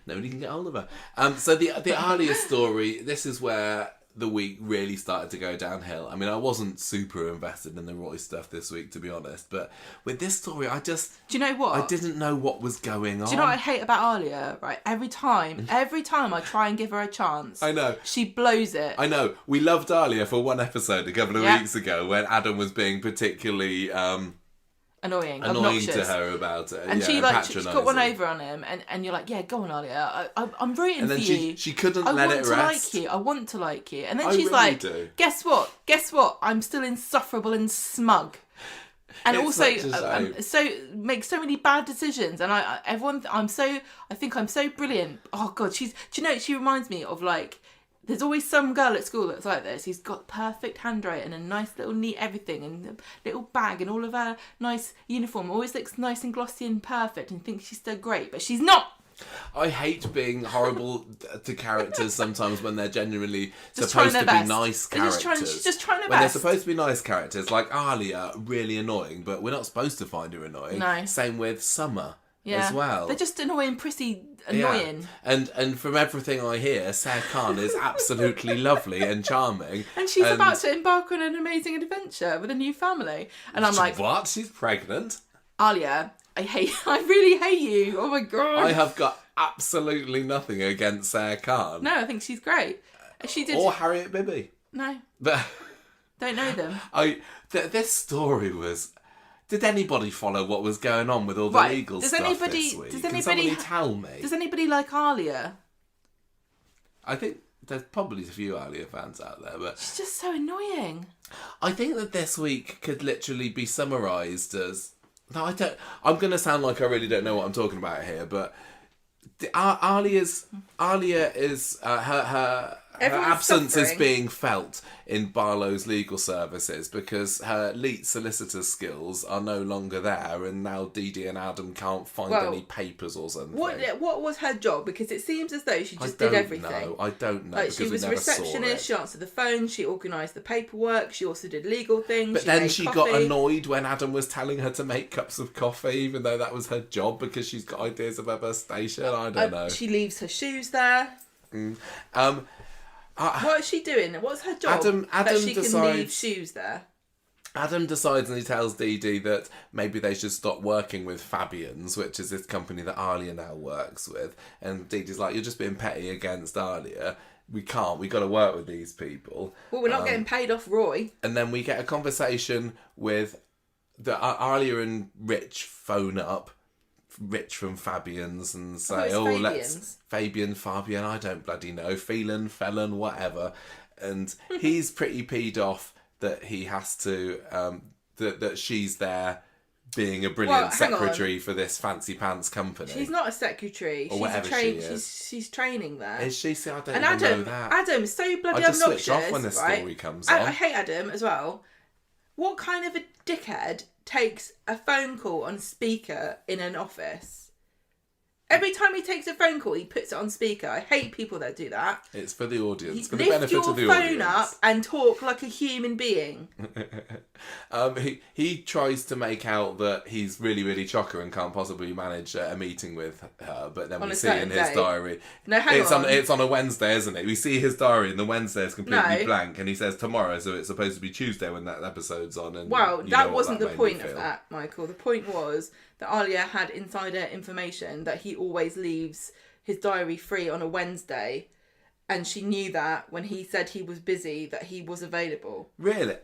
Nobody can get hold of her. So the Alia story. This is where the week really started to go downhill. I mean, I wasn't super invested in the Roy stuff this week, to be honest. But with this story, do you know what? I didn't know what was going on. Do you know what I hate about Alia? Right, every time I try and give her a chance, I know she blows it. I know. We loved Alia for one episode a couple of weeks ago when Adam was being particularly annoying to her about it, and she got one over on him, and you're like, yeah, go on, Alia, I'm rooting for you. She couldn't let it rest. I want to like you, and then she's like, guess what? I'm still insufferable and smug, and also so make so many bad decisions, and I think I'm so brilliant. Oh God, do you know, she reminds me of like. There's always some girl at school that's like this. He's got perfect handwriting and nice little neat everything and a little bag and all of her nice uniform. Always looks nice and glossy and perfect and thinks she's so great, but she's not. I hate being horrible to characters sometimes when they're genuinely just supposed to be nice characters. She's just trying her when best. They're supposed to be nice characters, like Alia, really annoying, but we're not supposed to find her annoying. No. Same with Summer. As well. They're just annoying, prissy, annoying. Yeah. And from everything I hear, Sarah Khan is absolutely lovely and charming. And she's about to embark on an amazing adventure with a new family. And I'm like, what? She's pregnant? Alia, I really hate you. Oh my God. I have got absolutely nothing against Sarah Khan. No, I think she's great. She did. Or Harriet Bibby. No. But don't know them. This story was. Did anybody follow what was going on with all the legal stuff this week? Can somebody tell me? Does anybody like Alia? I think there's probably a few Alia fans out there, but she's just so annoying. I think that this week could literally be summarised as. No, I don't. I'm going to sound like I really don't know what I'm talking about here, but Alia is her absence is being felt in Barlow's legal services because her elite solicitor skills are no longer there, and now Dee Dee and Adam can't find any papers or something. What was her job? Because it seems as though she just did everything. I don't know. Like, she was a receptionist, she answered the phone, she organised the paperwork, she also did legal things. But then she got annoyed when Adam was telling her to make cups of coffee, even though that was her job, because she's got ideas above her station. I don't know. She leaves her shoes there. What is she doing? What's her job? Adam she can leave shoes there. Adam decides and he tells Dee Dee that maybe they should stop working with Fabians, which is this company that Alia now works with. And Dee Dee's like, you're just being petty against Alia. We can't. We got to work with these people. Well, we're not getting paid off Roy. And then we get a conversation with Alia and Rich phone up. Rich from Fabians and say, let's Fabian, I don't bloody know, Felon, whatever. And he's pretty peed off that he has to, that she's there being a brilliant secretary for this fancy pants company. She's not a secretary. Or whatever she is. She's training there. Is she? See, I don't know that. Adam's so bloody obnoxious. I just switch off when the story comes on. I hate Adam as well. What kind of a dickhead takes a phone call on speaker in an office Every time he takes a phone call, he puts it on speaker. I hate people that do that. It's for the audience. For the Lift benefit your of the phone audience. up and talk like a human being. He tries to make out that he's really, really chocker and can't possibly manage a meeting with her, but then we see in his diary. No, hang on. It's on a Wednesday, isn't it? We see his diary and the Wednesday is completely blank, and he says tomorrow, so it's supposed to be Tuesday when that episode's on. And well, that wasn't the point of that, Michael. The point was that Alia had insider information that he always leaves his diary free on a Wednesday, and she knew that when he said he was busy, that he was available. Really?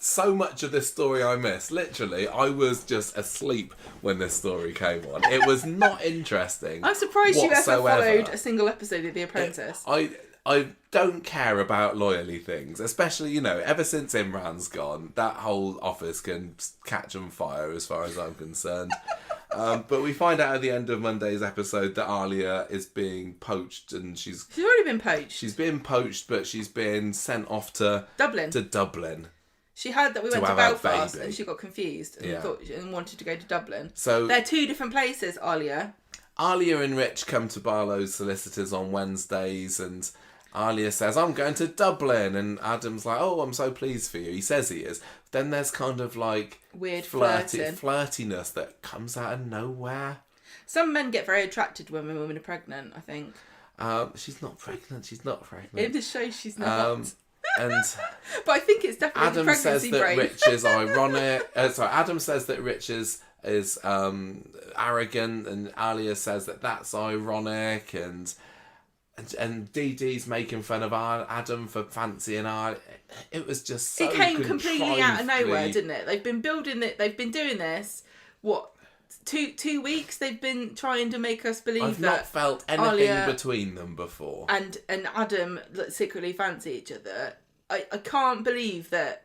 So much of this story I missed. Literally, I was just asleep when this story came on. It was not interesting. I'm surprised you ever followed a single episode of The Apprentice. I don't care about loyalty things, especially, ever since Imran's gone, that whole office can catch on fire as far as I'm concerned. But we find out at the end of Monday's episode that Alia is being poached, and she's already been poached. She's been poached, but she's been sent off to Dublin. She heard that we went to Belfast and she got confused and wanted to go to Dublin. So they're two different places, Alia. Alia and Rich come to Barlow's solicitors on Wednesdays, and Alia says, I'm going to Dublin, and Adam's like, oh, I'm so pleased for you. He says he is. Then there's kind of like weird flirtiness that comes out of nowhere. Some men get very attracted when women are pregnant, I think. She's not pregnant. In the show, she's not. And but I think it's definitely Adam pregnancy says that brain. Rich is ironic. Adam says that Rich is arrogant, and Alia says that that's ironic, and Dee Dee's making fun of Adam for fancying Alia. It was just so it came completely out of nowhere, didn't it? They've been building it. They've been doing this. What? 2 weeks they've been trying to make us believe I've that not felt anything Alia between them before. And Adam secretly fancy each other. I can't believe that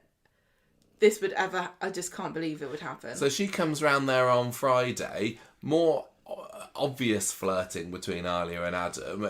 this would ever. I just can't believe it would happen. So she comes round there on Friday. More obvious flirting between Alia and Adam,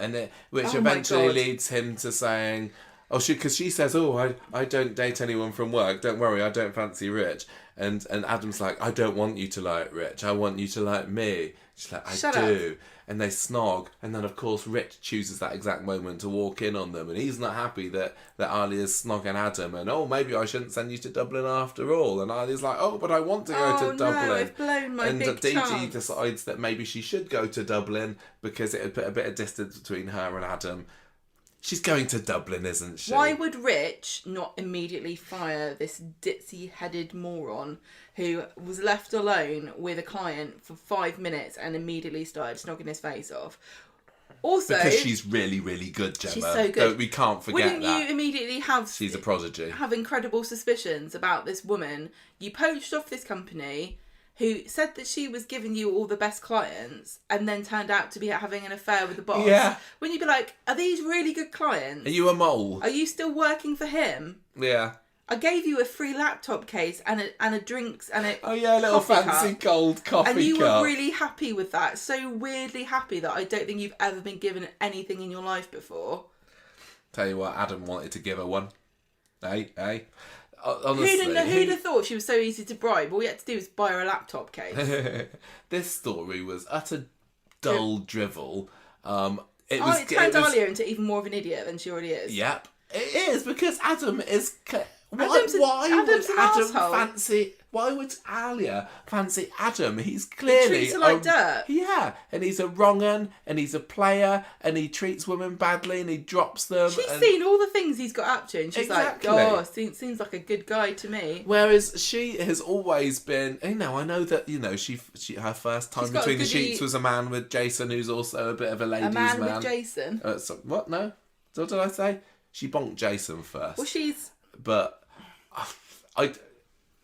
which eventually leads him to saying, because she says, I don't date anyone from work. Don't worry, I don't fancy Rich. And Adam's like, I don't want you to like Rich. I want you to like me. She's like, I do. And they snog. And then, of course, Rich chooses that exact moment to walk in on them. And he's not happy that Alia's snogging Adam. And, maybe I shouldn't send you to Dublin after all. And Alia's like, but I want to go to Dublin. No, I've blown my big chance. And DG decides that maybe she should go to Dublin because it would put a bit of distance between her and Adam. She's going to Dublin, isn't she? Why would Rich not immediately fire this ditzy-headed moron who was left alone with a client for 5 minutes and immediately started snogging his face off? Also, because she's really, really good, Gemma. She's so good. We can't forget Wouldn't you immediately have... She's a prodigy. Have incredible suspicions about this woman. You poached off this company who said that she was giving you all the best clients and then turned out to be having an affair with the boss. Yeah. When you'd be like, are these really good clients? Are you a mole? Are you still working for him? Yeah. I gave you a free laptop case and a drinks and a a little fancy cup, gold coffee cup. And you were really happy with that. So weirdly happy that I don't think you've ever been given anything in your life before. Tell you what, Adam wanted to give her one. Hey. Honestly, who'd have thought she was so easy to bribe? All we had to do was buy her a laptop case. This story was utter dull drivel. It turned Alia into even more of an idiot than she already is. Yep, it is because Adam is. Adam's an asshole. Why would Alia fancy Adam? He's clearly... He treats her like dirt. Yeah, and he's a wrong un, and he's a player, and he treats women badly, and he drops them. She's seen all the things he's got up to, and she's like, seems like a good guy to me. Whereas she has always been... I know that, she her first time between the sheets was a man with Jason, who's also a bit of a ladies' man. A man with Jason? What? No? What did I say? She bonked Jason first. Well, she's... But...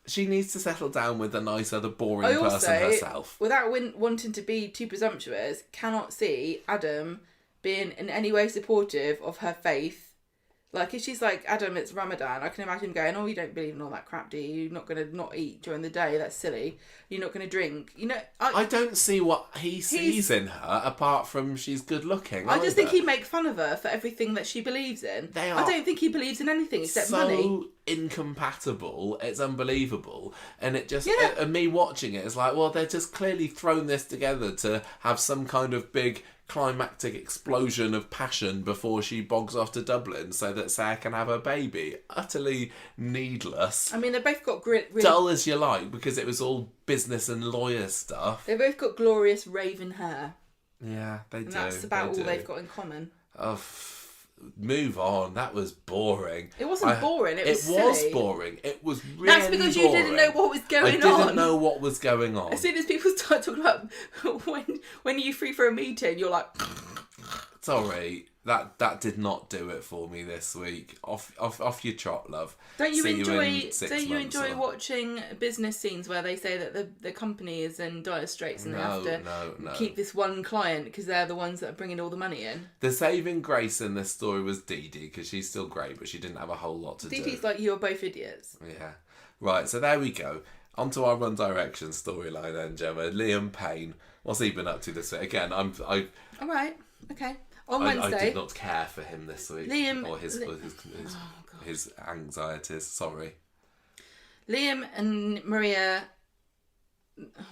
She needs to settle down with a nicer, the boring person herself. Without wanting to be too presumptuous, cannot see Adam being in any way supportive of her faith. Like, if she's like, Adam, it's Ramadan, I can imagine going, oh, you don't believe in all that crap, do you? You're not going to not eat during the day. That's silly. You're not going to drink. You know, I don't see what he sees in her apart from she's good looking. I just think he'd make fun of her for everything that she believes in. I don't think he believes in anything except money. So incompatible, it's unbelievable. And it just, and me watching it is like, well, they're just clearly thrown this together to have some kind of big climactic explosion of passion before she bogs off to Dublin so that Sarah can have her baby. Utterly needless. I mean, they both got really dull as you like, because it was all business and lawyer stuff. They both got glorious raven hair. Yeah, they do. And that's about all they've got in common. Oh, move on. That was boring. It wasn't boring. It was silly. It was boring. It was really That's because you didn't know what was going on. I didn't know what was going on. As soon as people start talking about when you're free for a meeting, you're like... Sorry, that did not do it for me this week. Off your trot, love. Don't you enjoy watching business scenes where they say that the company is in dire straits and they have to keep this one client because they're the ones that are bringing all the money in? The saving grace in this story was Dee Dee, because she's still great, but she didn't have a whole lot to do. Dee Dee's like, you're both idiots. Yeah. Right, so there we go. On to our One Direction storyline then, Gemma. Liam Payne. What's he been up to this week? Again, All right, okay. On Wednesday, I did not care for him this week. Liam... Or his anxieties, sorry. Liam and Maria...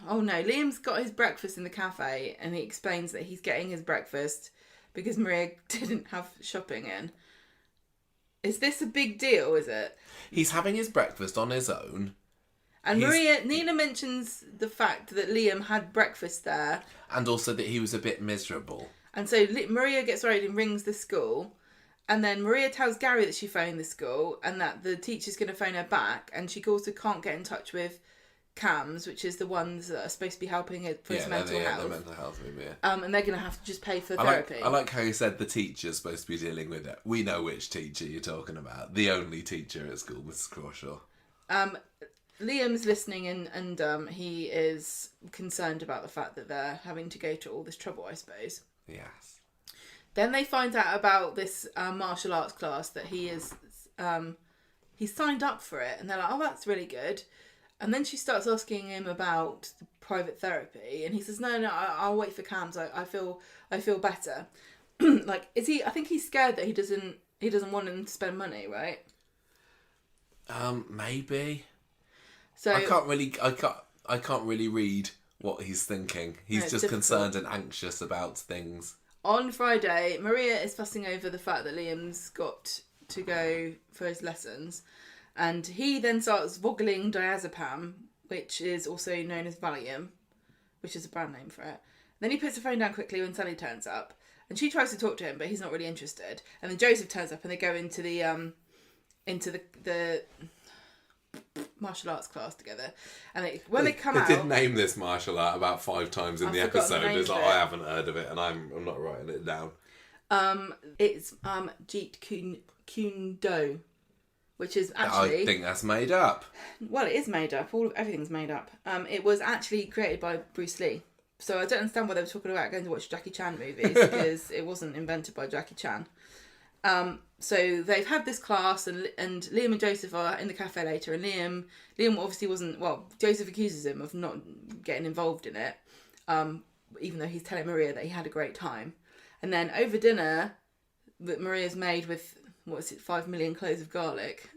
Oh no, Liam's got his breakfast in the cafe and he explains that he's getting his breakfast because Maria didn't have shopping in. Is this a big deal, is it? He's having his breakfast on his own. And Nina mentions the fact that Liam had breakfast there. And also that he was a bit miserable. And so Maria gets worried and rings the school. And then Maria tells Gary that she phoned the school and that the teacher's going to phone her back. And she also can't get in touch with CAMS, which is the ones that are supposed to be helping it for his mental health. The mental health room, yeah. And they're going to have to just pay for therapy. I like how you said the teacher's supposed to be dealing with it. We know which teacher you're talking about. The only teacher at school, Mrs. Crawshaw. Liam's listening and he is concerned about the fact that they're having to go to all this trouble, I suppose. Yes. Then they find out about this martial arts class that he is he's signed up for it, and they're like, oh, that's really good. And then she starts asking him about the private therapy, and he says, no, I'll wait for CAMS. I feel better. Like, is he? I think he's scared that he doesn't want him to spend money, right? Maybe. So I can't really read what he's thinking. He's just concerned and anxious about things. On Friday, Maria is fussing over the fact that Liam's got to go for his lessons, and he then starts voggling diazepam, which is also known as Valium, which is a brand name for it. Then he puts the phone down quickly when Sally turns up, and she tries to talk to him, but he's not really interested. And then Joseph turns up, and they go into the martial arts class together, and they come out. They did name this martial art about 5 times in the episode. It's like, I haven't heard of it, and I'm not writing it down. It's Jeet Kune Do, which is actually... I think that's made up. Well, it is made up. Everything's made up. It was actually created by Bruce Lee. So I don't understand why they were talking about going to watch Jackie Chan movies, because it wasn't invented by Jackie Chan. So they've had this class, and Liam and Joseph are in the cafe later, and Liam obviously wasn't... Well, Joseph accuses him of not getting involved in it, even though he's telling Maria that he had a great time. And then over dinner that Maria's made with, 5 million cloves of garlic,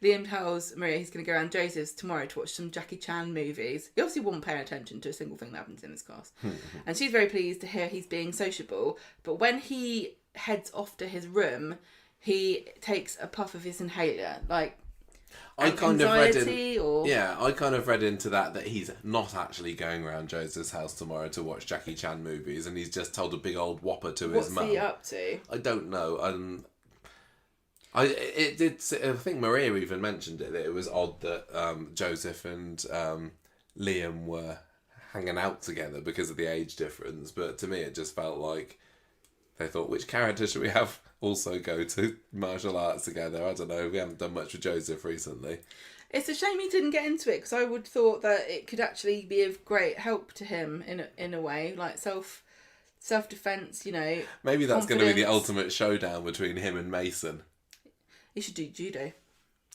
Liam tells Maria he's going to go around Joseph's tomorrow to watch some Jackie Chan movies. He obviously wasn't paying attention to a single thing that happens in this class. And she's very pleased to hear he's being sociable. But when he heads off to his room, he takes a puff of his inhaler. Like, I kind of read into that he's not actually going around Joseph's house tomorrow to watch Jackie Chan movies, and he's just told a big old whopper to his mum. What's he up to? I don't know. I think Maria even mentioned it, that it was odd that Joseph and Liam were hanging out together because of the age difference, but to me it just felt like they thought, which character should we have also go to martial arts together? I don't know, we haven't done much with Joseph recently. It's a shame he didn't get into it, because I would thought that it could actually be of great help to him in a way, like self-defense, you know. Maybe that's going to be the ultimate showdown between him and Mason. He should do judo.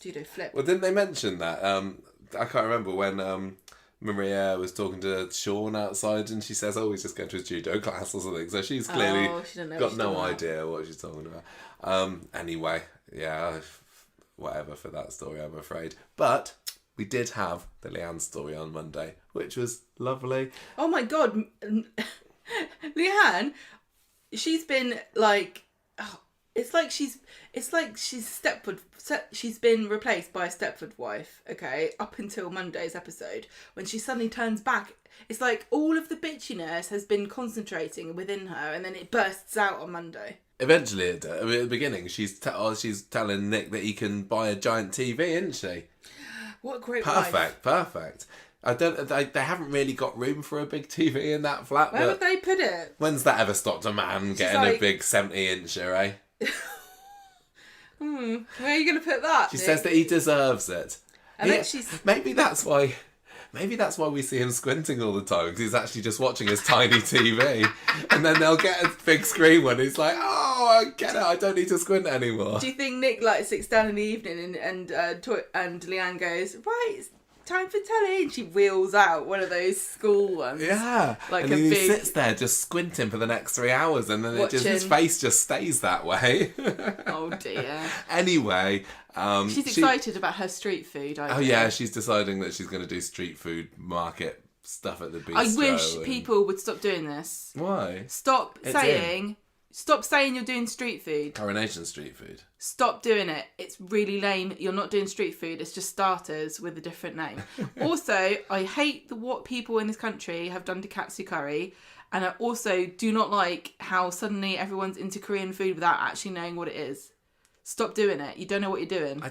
Judo flip. Well, didn't they mention that? I can't remember when Maria was talking to Sean outside and she says, oh, he's just going to his judo class or something. So she's clearly got no idea what she's talking about. Anyway, yeah, whatever for that story, I'm afraid. But we did have the Leanne story on Monday, which was lovely. Oh my God. Leanne, she's been like... Oh, it's like she's Stepford. She's been replaced by a Stepford wife. Okay, up until Monday's episode, when she suddenly turns back, it's like all of the bitchiness has been concentrating within her, and then it bursts out on Monday. Eventually, it does. I mean, at the beginning, she's telling Nick that he can buy a giant TV, isn't she? What a great wife. Perfect. They haven't really got room for a big TV in that flat. Where would they put it? When's that ever stopped a man getting a big 70-incher, eh? Where are you going to put that? She says that he deserves it. Maybe that's why we see him squinting all the time, because he's actually just watching his tiny TV, and then they'll get a big screen when he's like, oh, I get it, I don't need to squint anymore. Do you think Nick sits down in the evening and Leanne goes, right, it's time for telly, and she wheels out one of those school ones. Yeah, and then he sits there just squinting for the next 3 hours, and then his face just stays that way. Oh dear. Anyway, she's excited about her street food. Yeah, she's deciding that she's going to do street food market stuff at the bistro. I wish people would stop doing this. Why? Stop saying you're doing street food. Coronation street food. Stop doing it. It's really lame. You're not doing street food. It's just starters with a different name. Also, I hate what people in this country have done to katsu curry. And I also do not like how suddenly everyone's into Korean food without actually knowing what it is. Stop doing it. You don't know what you're doing.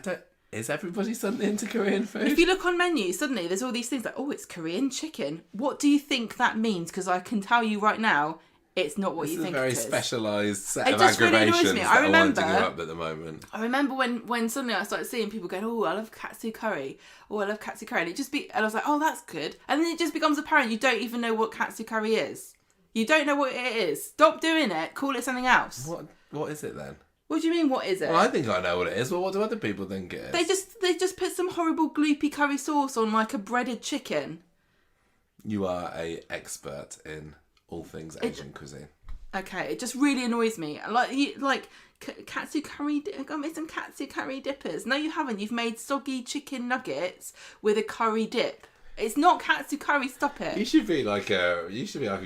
Is everybody suddenly into Korean food? If you look on menus, suddenly there's all these things like, oh, it's Korean chicken. What do you think that means? Because I can tell you right now, it's not what you think it is. It's a very specialised set of aggravations that are winding you up at the moment. I remember when suddenly I started seeing people going, oh, I love katsu curry. Oh, I love katsu curry. And I was like, oh, that's good. And then it just becomes apparent you don't even know what katsu curry is. You don't know what it is. Stop doing it. Call it something else. What is it then? What do you mean, what is it? Well, I think I know what it is, but what do other people think it is? They just put some horrible gloopy curry sauce on like a breaded chicken. You are an expert in all things Asian cuisine. Okay, it just really annoys me. Like katsu curry. I got made some katsu curry dippers. No, you haven't. You've made soggy chicken nuggets with a curry dip. It's not katsu curry. Stop it. You should be like a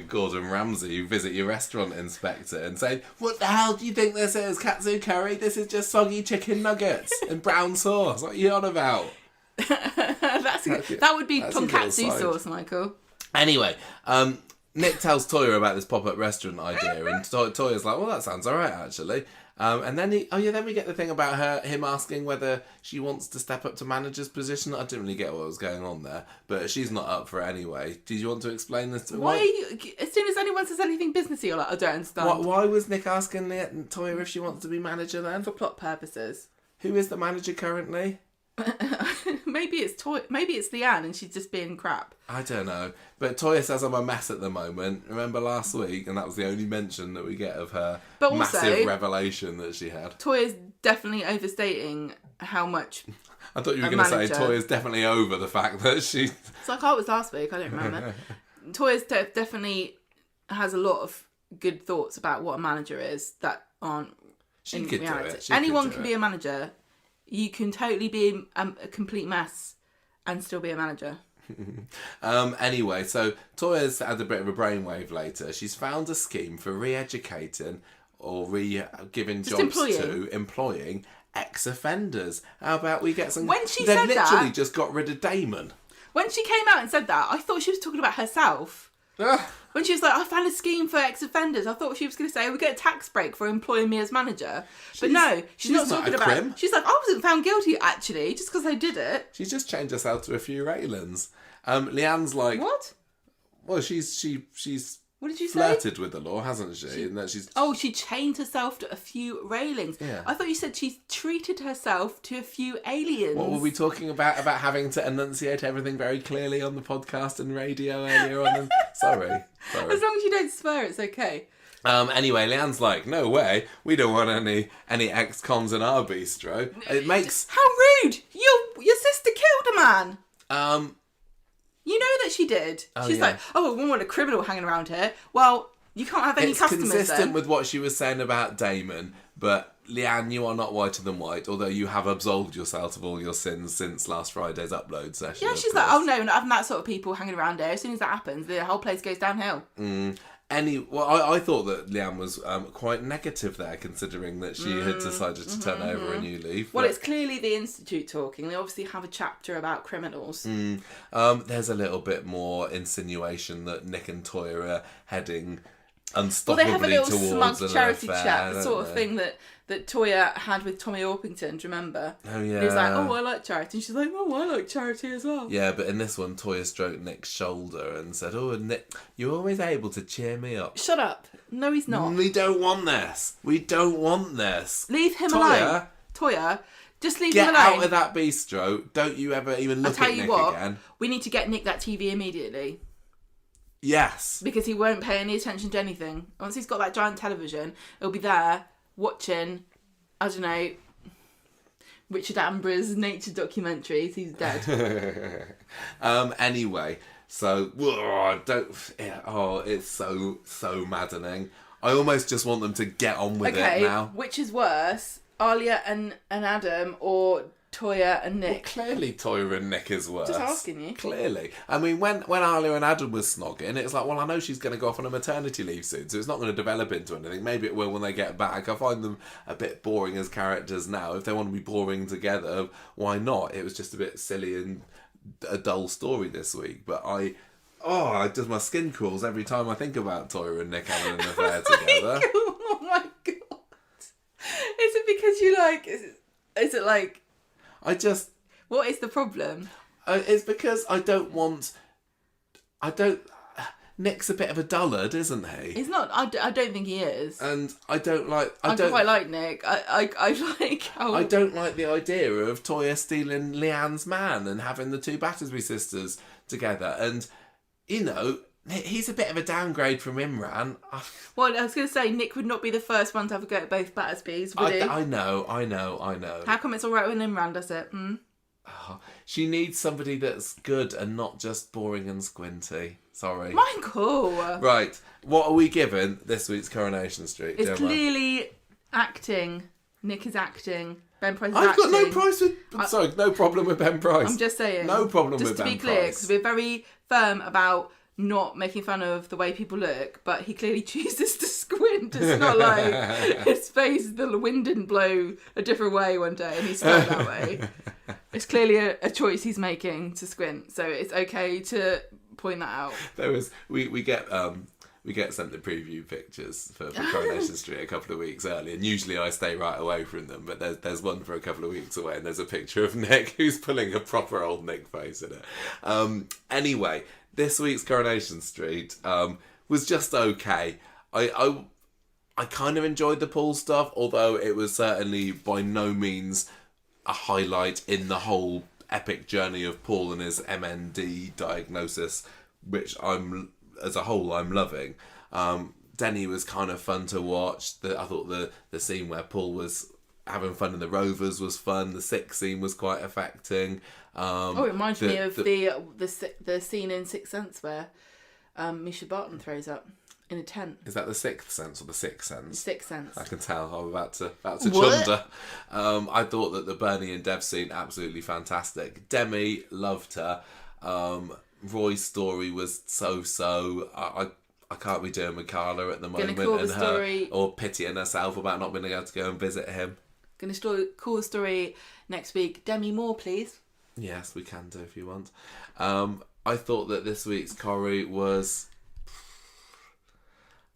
Gordon Ramsay. You visit your restaurant inspector and say, "What the hell do you think this is? Katsu curry? This is just soggy chicken nuggets and brown sauce. What are you on about?" That would be tonkatsu sauce, Michael. Anyway, Nick tells Toya about this pop-up restaurant idea, and Toya's like, well, that sounds alright, actually. And then then we get the thing about him asking whether she wants to step up to manager's position. I didn't really get what was going on there, but she's not up for it anyway. Did you want to explain this? Why are you, as soon as anyone says anything businessy, you're like, I don't understand. Why was Nick asking Toya if she wants to be manager then? For plot purposes. Who is the manager currently? Maybe it's Leanne and she's just being crap. I don't know. But Toya says I'm a mess at the moment. Remember last week? And that was the only mention that we get of her massive revelation that she had. Toya's definitely overstating how much. I thought you were going to say Toya's definitely over the fact that she... It's like I was last week, I don't remember. Toya's definitely has a lot of good thoughts about what a manager is that aren't in reality. Anyone can be a manager. You can totally be a complete mess and still be a manager. Anyway, so Toya's had a bit of a brainwave later. She's found a scheme for re-educating or giving jobs to employing ex-offenders. How about we get some... When she said that... They literally just got rid of Damon. When she came out and said that, I thought she was talking about herself. When she was like, I found a scheme for ex-offenders, I thought she was going to say, we get a tax break for employing me as manager. But no, she's not talking about... Crim. She's like, I wasn't found guilty, actually, just because I did it. She's just changed herself to a few railings. Leanne's like... What? Well, she's what did you flirted with the law, hasn't she? And that she's... Oh, she chained herself to a few railings. Yeah. I thought you said she treated herself to a few aliens. What were we talking about having to enunciate everything very clearly on the podcast and radio earlier on? Sorry. As long as you don't swear, it's okay. Anyway, Leanne's like, no way, we don't want any ex-cons in our bistro. It makes... How rude! Your sister killed a man! You know that she did. She's like, oh, we won't want a criminal hanging around here. Well, you can't have any customers then. It's consistent with what she was saying about Damon, but Leanne, you are not whiter than white, although you have absolved yourself of all your sins since last Friday's upload session. Yeah, she's like, oh no, not having that sort of people hanging around here. As soon as that happens, the whole place goes downhill. I thought that Leanne was quite negative there, considering that she had decided to turn over a new leaf. Well, it's clearly the Institute talking. They obviously have a chapter about criminals. There's a little bit more insinuation that Nick and Toya are heading unstoppably they have a little towards smug an charity affair, chat, the sort of thing that Toya had with Tommy Orpington, do you remember? Oh, yeah. He was like, oh, I like charity. And she's like, oh, I like charity as well. Yeah, but in this one, Toya stroked Nick's shoulder and said, oh, Nick, you're always able to cheer me up. Shut up. No, he's not. We don't want this. We don't want this. Leave him alone. Toya, just leave him alone. Get out of that bistro. Don't you ever even look at Nick again. We need to get Nick that TV immediately. Yes. Because he won't pay any attention to anything. Once he's got that giant television, he'll be there watching, I don't know, Richard Attenborough's nature documentaries. He's dead. Anyway, so it's so maddening. I almost just want them to get on with it now. Which is worse, Alia and Adam, or Toya and Nick? Well, clearly Toya and Nick is worse. Just asking you. Clearly. I mean, when Alia and Adam was snogging, it's like, well, I know she's going to go off on a maternity leave soon, so it's not going to develop into anything. Maybe it will when they get back. I find them a bit boring as characters now. If they want to be boring together, why not? It was just a bit silly and a dull story this week, but my skin crawls every time I think about Toya and Nick having an affair together. Oh my god. Is it because you like... Is it like... What is the problem? It's because Nick's a bit of a dullard, isn't he? He's not. I don't think he is. And I quite like Nick. I like how... I don't like the idea of Toya stealing Leanne's man and having the two Battersby sisters together. And, you know, he's a bit of a downgrade from Imran. Well, I was going to say, Nick would not be the first one to have a go at both Battersbys, would he? I know. How come it's all right when Imran does it? She needs somebody that's good and not just boring and squinty. Sorry. Michael! Right. What are we given this week's Coronation Street? It's clearly acting. Nick is acting. Ben Price is acting. I've got no price with... no problem with Ben Price. I'm just saying. No problem with Ben Price. Just to be clear, because we're very firm about not making fun of the way people look, but he clearly chooses to squint. It's not like his face, the wind didn't blow a different way one day and he's still that way. It's clearly a choice he's making to squint, so it's okay to point that out. We get sent the preview pictures for Coronation Street a couple of weeks early, and usually I stay right away from them, but there's one for a couple of weeks away, and there's a picture of Nick who's pulling a proper old Nick face in it. Anyway, this week's Coronation Street was just okay. I kind of enjoyed the Paul stuff, although it was certainly by no means a highlight in the whole epic journey of Paul and his MND diagnosis, which as a whole I'm loving. Denny was kind of fun to watch. I thought the scene where Paul was having fun in the Rovers was fun. The sick scene was quite affecting. It reminds me of the scene in Sixth Sense where Misha Barton throws up in a tent. Is that the Sixth Sense or the Sixth Sense? Sixth Sense. I can tell. I'm about to chunder. I thought that the Bernie and Dev scene absolutely fantastic. Demi, loved her. Roy's story was so. I can't be doing with Carla at the moment, and her or pitying herself about not being able to go and visit him. Going to call the story next week. Demi Moore, please. Yes, we can do if you want. I thought that this week's Corrie was.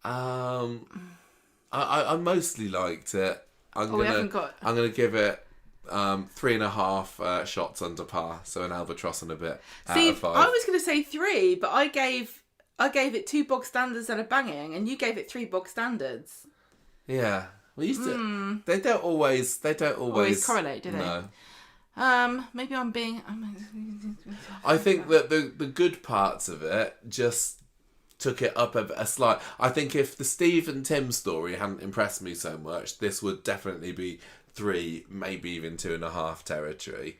I mostly liked it. I'm gonna give it 3.5 shots under par, so an albatross and a bit. See, out of 5. I was gonna say 3, but I gave it 2 bog standards and a banging, and you gave it 3 bog standards. Yeah, we used to. They don't always correlate, do they? No. Maybe I'm being. I think that the good parts of it just took it up a slight. I think if the Steve and Tim story hadn't impressed me so much, this would definitely be 3, maybe even 2.5 territory.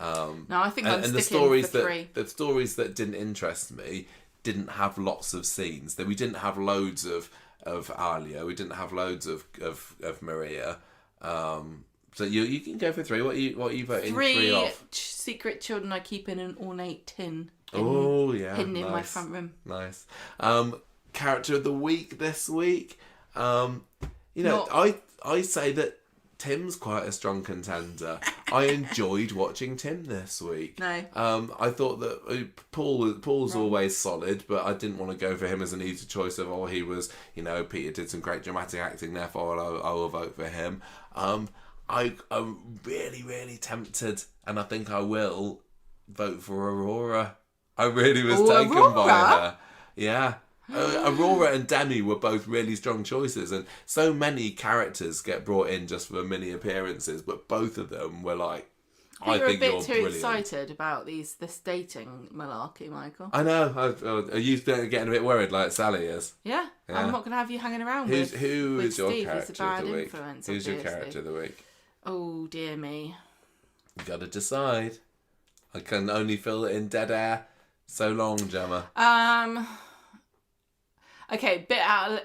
No, I think I'm and sticking the stories for 3. the stories that didn't interest me didn't have lots of scenes. That we didn't have loads of Alia. We didn't have loads of Maria. So you can go for 3. What are you voting 3 off? Secret children I keep in an ornate tin. Oh yeah, hidden nice. in my front room. Nice. Character of the week this week. I say that Tim's quite a strong contender. I enjoyed watching Tim this week. No. I thought that Paul's always solid, but I didn't want to go for him as an easy choice of, he was, Peter did some great dramatic acting, therefore I will vote for him. I'm really, really tempted, and I think I will vote for Aurora. I really was taken Aurora? by her. Yeah. Aurora and Demi were both really strong choices, and so many characters get brought in just for mini appearances, but both of them were like, I think you're brilliant. You're a bit too excited about this dating malarkey, Michael. I know. Are you getting a bit worried like Sally is? Yeah. I'm not going to have you hanging around who with is your Steve. character He's a bad of the week? influence, Who's your obviously. character of the week? Oh, dear me. You got to decide. I can only feel it in dead air so long, Gemma. Okay, bit out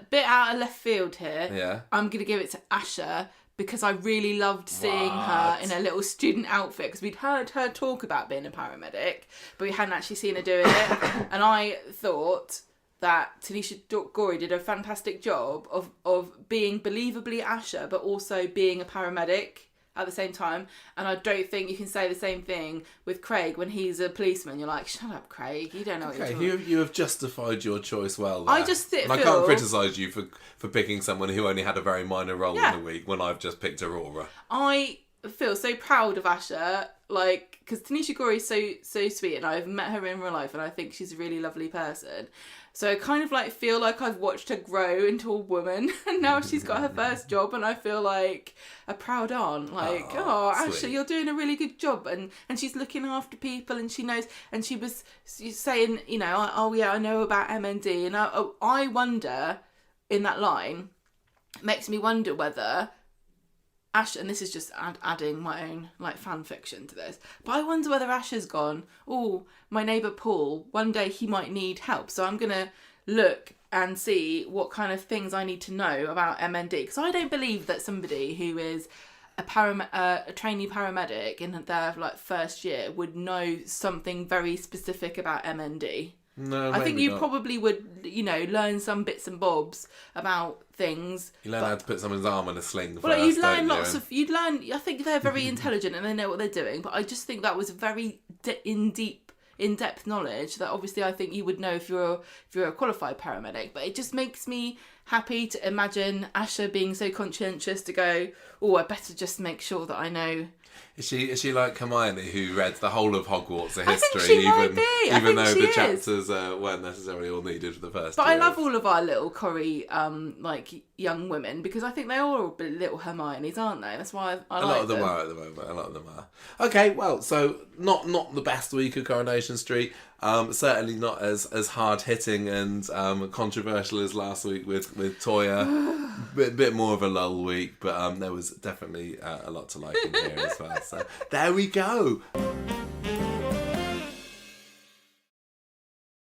of left field here. Yeah. I'm gonna give it to Asha because I really loved seeing her in a little student outfit, because we'd heard her talk about being a paramedic, but we hadn't actually seen her doing it. And I thought that Tanisha Gorey did a fantastic job of being believably Asha, but also being a paramedic at the same time. And I don't think you can say the same thing with Craig when he's a policeman. You're like, shut up, Craig, you don't know what you're talking about. You have justified your choice well there. I just feel... I can't criticise you for picking someone who only had a very minor role in the week when I've just picked Aurora. I feel so proud of Asha, because Tanisha Gorey is so sweet, and I've met her in real life, and I think she's a really lovely person. So I kind of feel like I've watched her grow into a woman, and now she's got her first job, and I feel like a proud aunt. Asha, sweet. you're doing a really good job, and she's looking after people, and she knows, and she was saying, I know about MND, and I wonder, in that line, makes me wonder whether Asha, and this is just adding my own fan fiction to this, but I wonder whether Asha's gone, my neighbour Paul, one day he might need help, so I'm going to look and see what kind of things I need to know about MND, because I don't believe that somebody who is a trainee paramedic in their first year would know something very specific about MND. No, I think you not. Probably would, learn some bits and bobs about things. You learn how to put someone's arm in a sling first, you'd learn I think they're very intelligent and they know what they're doing, but I just think that was very in-depth knowledge that obviously I think you would know if you're a qualified paramedic, but it just makes me happy to imagine Asha being so conscientious to go, I better just make sure that I know. Is she like Hermione, who read the whole of Hogwarts of history, I think she might be. even though the chapters weren't necessarily all needed for the first? But I love all of our little Corrie, young women, because I think they're all little Hermiones, aren't they? That's why I like them. A lot of them are at the moment. A lot of them are. Okay, well, so not the best week of Coronation Street. Certainly not as hard hitting and controversial as last week with Toya. Bit more of a lull week, but there was definitely a lot to like in here as well. So there we go.